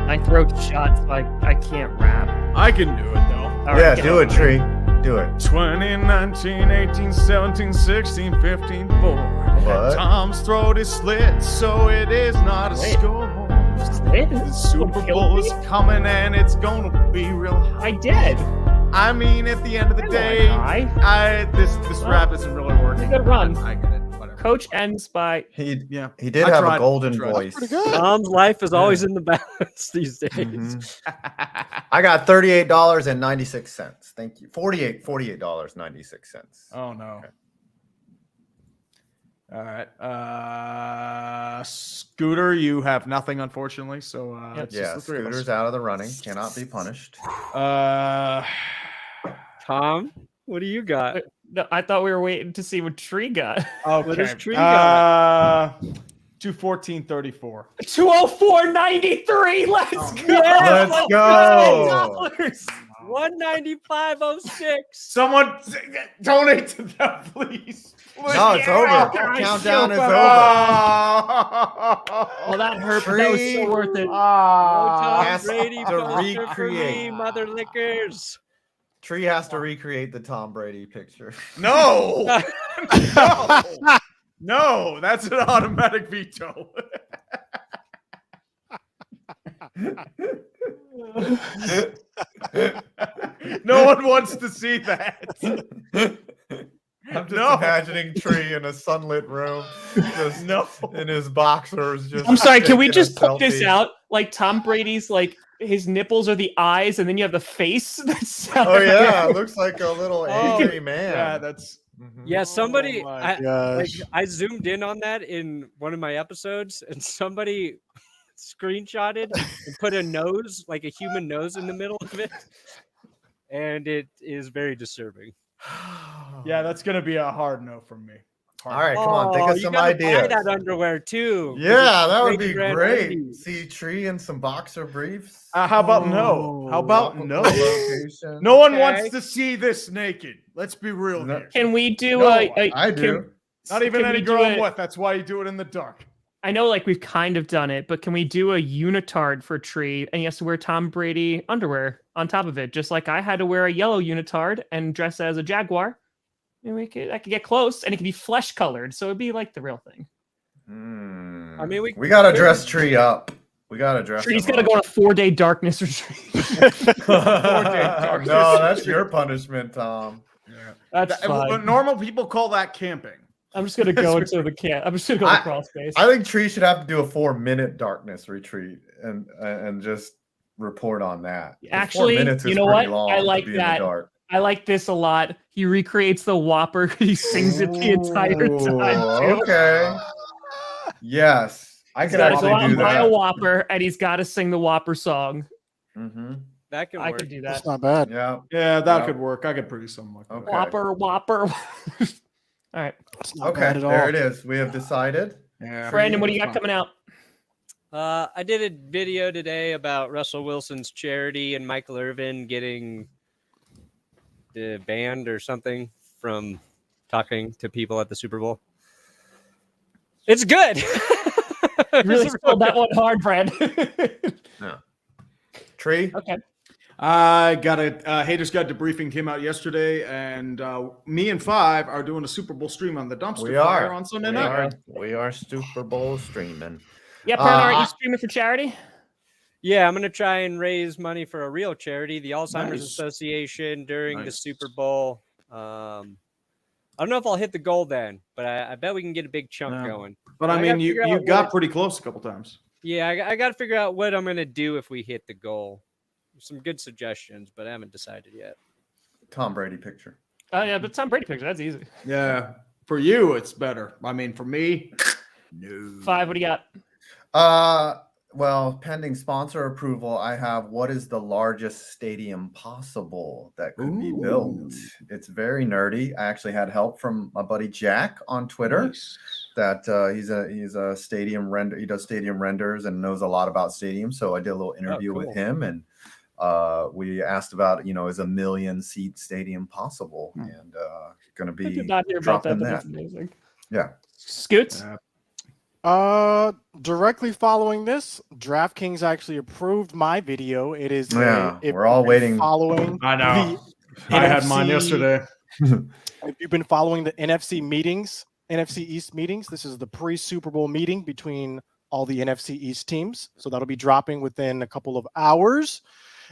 Speaker 3: My throat's shot, so I can't rap.
Speaker 4: I can do it, though.
Speaker 3: All
Speaker 1: Yeah,
Speaker 3: right,
Speaker 1: do it, Tree. Do it.
Speaker 4: 2019, 18, 17, 16, 15, 4.
Speaker 1: What?
Speaker 4: Tom's throat is slit, so it is not a score. The Super Bowl is coming and it's gonna be real hot.
Speaker 3: I did.
Speaker 4: I mean, at the end of the day, this rap isn't really working.
Speaker 3: Good run.
Speaker 4: I get it. Whatever.
Speaker 3: Coach ends by.
Speaker 1: He did
Speaker 4: I
Speaker 1: have
Speaker 4: tried.
Speaker 1: a golden
Speaker 4: Tried.
Speaker 1: voice.
Speaker 6: Pretty good.
Speaker 5: Tom's life is always in the balance these days.
Speaker 1: Mhm. I got $38.96. Thank you. $48.96.
Speaker 4: Oh no.
Speaker 1: Okay.
Speaker 4: All right. Scooter, you have nothing, unfortunately. So it's just
Speaker 1: Yeah,
Speaker 4: the three of us.
Speaker 1: Scooter's out of the running. Cannot be punished.
Speaker 5: Tom, what do you got?
Speaker 3: No, I thought we were waiting to see what Tree got.
Speaker 4: Okay.
Speaker 5: What does Tree got?
Speaker 4: 214.34.
Speaker 3: 204.93. Let's go.
Speaker 5: Yes,
Speaker 1: Let's go.
Speaker 3: $100.
Speaker 5: 195.06.
Speaker 4: Someone donate to that, please.
Speaker 1: No, it's over.
Speaker 3: guys,
Speaker 1: Countdown is
Speaker 3: super.
Speaker 1: over.
Speaker 3: Well, that hurt, but that was so worth it.
Speaker 5: Tom
Speaker 1: has
Speaker 5: Brady
Speaker 1: to
Speaker 5: poster for me,
Speaker 1: recreate.
Speaker 5: mother lickers.
Speaker 1: Tree has to recreate the Tom Brady picture.
Speaker 4: No. No, that's an automatic veto. No one wants to see that.
Speaker 1: I'm just
Speaker 4: No.
Speaker 1: imagining Tree in a sunlit room, just in his boxers. Just
Speaker 3: I'm sorry, can we
Speaker 1: taking a
Speaker 3: just put this
Speaker 1: selfie.
Speaker 3: out? Like Tom Brady's, like his nipples are the eyes, and then you have the face. That's
Speaker 1: Oh yeah, it looks like a little
Speaker 5: Oh,
Speaker 1: angry man.
Speaker 4: Yeah, that's
Speaker 1: Mhm.
Speaker 5: Yeah, somebody,
Speaker 6: Oh my
Speaker 5: I
Speaker 6: gosh.
Speaker 5: zoomed in on that in one of my episodes, and somebody screenshotted and put a nose, like a human nose, in the middle of it, and it is very disturbing.
Speaker 4: yeah, that's gonna be a hard no from me.
Speaker 1: All right, come on, think
Speaker 5: Oh,
Speaker 1: of
Speaker 5: you
Speaker 1: some
Speaker 5: gotta buy
Speaker 1: ideas.
Speaker 5: that underwear too. 'cause
Speaker 1: Yeah,
Speaker 5: it's
Speaker 1: that would be
Speaker 5: Brand
Speaker 1: great.
Speaker 5: undies.
Speaker 1: See Tree in some boxer briefs.
Speaker 4: How about no? How about
Speaker 1: Tropical
Speaker 4: no?
Speaker 1: location.
Speaker 4: No one
Speaker 5: Okay.
Speaker 4: wants to see this naked. Let's be real
Speaker 1: No.
Speaker 4: here.
Speaker 3: Can we do
Speaker 4: No,
Speaker 1: I do.
Speaker 4: Not even
Speaker 3: can
Speaker 4: any
Speaker 3: we do
Speaker 4: girl I'm
Speaker 3: it-
Speaker 4: with. That's why you do it in the dark.
Speaker 3: I know, like we've kind of done it, but can we do a unitard for Tree, and he has to wear Tom Brady underwear on top of it, just like I had to wear a yellow unitard and dress as a jaguar. And I could get close, and it could be flesh colored, so it'd be like the real thing.
Speaker 5: I mean, we
Speaker 1: gotta dress Tree up. We gotta dress.
Speaker 3: Tree's
Speaker 1: him
Speaker 3: got to
Speaker 1: up.
Speaker 3: go on a 4-day darkness retreat.
Speaker 1: No, that's your punishment, Tom.
Speaker 3: That's
Speaker 4: What
Speaker 3: fine.
Speaker 4: normal people call that camping.
Speaker 3: I'm just gonna go into the camp. I'm just gonna go to the crawl space.
Speaker 1: I think Tree should have to do a 4-minute darkness retreat and just report on that. 'Cause
Speaker 3: Actually,
Speaker 1: 4 minutes
Speaker 3: you
Speaker 1: is
Speaker 3: know
Speaker 1: pretty
Speaker 3: what?
Speaker 1: long
Speaker 3: I
Speaker 1: to
Speaker 3: like
Speaker 1: be in the
Speaker 3: that.
Speaker 1: dark.
Speaker 3: I like this a lot. He recreates the Whopper. He sings it the entire time. Too.
Speaker 1: Okay. Yes, I
Speaker 3: He's
Speaker 1: could
Speaker 3: got to go
Speaker 1: actually
Speaker 3: out
Speaker 1: do
Speaker 3: and buy a
Speaker 1: that.
Speaker 3: Whopper, and he's got to sing the Whopper song.
Speaker 1: Mm-hmm.
Speaker 5: that can
Speaker 3: I
Speaker 5: work.
Speaker 3: could do that.
Speaker 6: That's not bad.
Speaker 1: Yeah.
Speaker 4: Yeah, that
Speaker 1: Yeah.
Speaker 4: could work. I could produce something like that.
Speaker 1: Okay.
Speaker 3: Whopper. All right,
Speaker 6: That's not
Speaker 1: Okay.
Speaker 6: bad at all.
Speaker 1: There it is. We have decided.
Speaker 4: Yeah.
Speaker 3: Brandon, what do you got coming out?
Speaker 5: I did a video today about Russell Wilson's charity and Michael Irvin getting banned or something from talking to people at the Super Bowl. It's good.
Speaker 3: You really sold that one hard, Brad.
Speaker 1: Tree.
Speaker 3: Okay.
Speaker 4: I got a Haters Guide debriefing came out yesterday, and me and Five are doing a Super Bowl stream on the Dumpster
Speaker 1: We
Speaker 4: Fire
Speaker 1: are
Speaker 4: on Sunday
Speaker 1: We
Speaker 4: night.
Speaker 1: are Super Bowl streaming.
Speaker 3: Yeah, Brandon, aren't
Speaker 1: I-
Speaker 3: you streaming for charity?
Speaker 5: Yeah, I'm gonna try and raise money for a real charity, the Alzheimer's
Speaker 4: Nice.
Speaker 5: Association, during the
Speaker 4: Nice.
Speaker 5: Super Bowl. I don't know if I'll hit the goal then, but I bet we can get a big chunk
Speaker 4: No.
Speaker 5: going.
Speaker 4: But I
Speaker 5: I
Speaker 4: mean,
Speaker 5: gotta
Speaker 4: you
Speaker 5: figure out
Speaker 4: got
Speaker 5: what-
Speaker 4: pretty close a couple times.
Speaker 5: Yeah, I got to figure out what I'm gonna do if we hit the goal. Some good suggestions, but I haven't decided yet.
Speaker 1: Tom Brady picture.
Speaker 3: Oh yeah, but Tom Brady picture. That's easy.
Speaker 4: Yeah, for you it's better. I mean, for me, no.
Speaker 3: 5. What do you got?
Speaker 1: Well, pending sponsor approval, I have what is the largest stadium possible that could be built. It's very nerdy. I actually had help from my buddy Jack on Twitter.
Speaker 4: Nice.
Speaker 1: That he's a stadium render. He does stadium renders and knows a lot about stadiums. So I did a little interview with
Speaker 5: cool.
Speaker 1: him, and we asked about, is a 1 million seat stadium possible, and going to
Speaker 3: I
Speaker 1: be
Speaker 3: did not hear about that.
Speaker 1: dropping
Speaker 3: That's
Speaker 1: that.
Speaker 3: amazing.
Speaker 1: Yeah.
Speaker 3: Scoots.
Speaker 6: Directly following this, DraftKings actually approved my video. It is
Speaker 1: Yeah,
Speaker 6: if
Speaker 1: we're all
Speaker 6: you've been
Speaker 1: waiting.
Speaker 6: Following
Speaker 4: I know.
Speaker 6: the
Speaker 4: I had mine
Speaker 6: NFC
Speaker 4: yesterday.
Speaker 6: If you've been following the NFC East meetings, this is the pre-Super Bowl meeting between all the NFC East teams. So that'll be dropping within a couple of hours.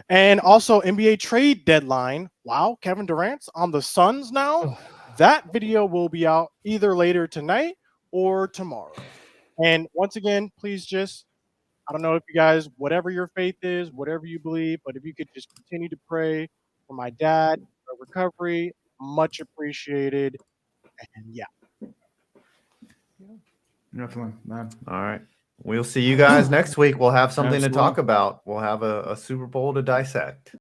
Speaker 6: And also NBA trade deadline. Wow, Kevin Durant's on the Suns now. That video will be out either later tonight or tomorrow. And once again, please just, I don't know if you guys, whatever your faith is, whatever you believe, but if you could just continue to pray for my dad, for recovery, much appreciated. And yeah.
Speaker 4: Definitely, man.
Speaker 1: All right. We'll see you guys next week. We'll have something to talk
Speaker 4: Absolutely.
Speaker 1: about. We'll have a Super Bowl to dissect.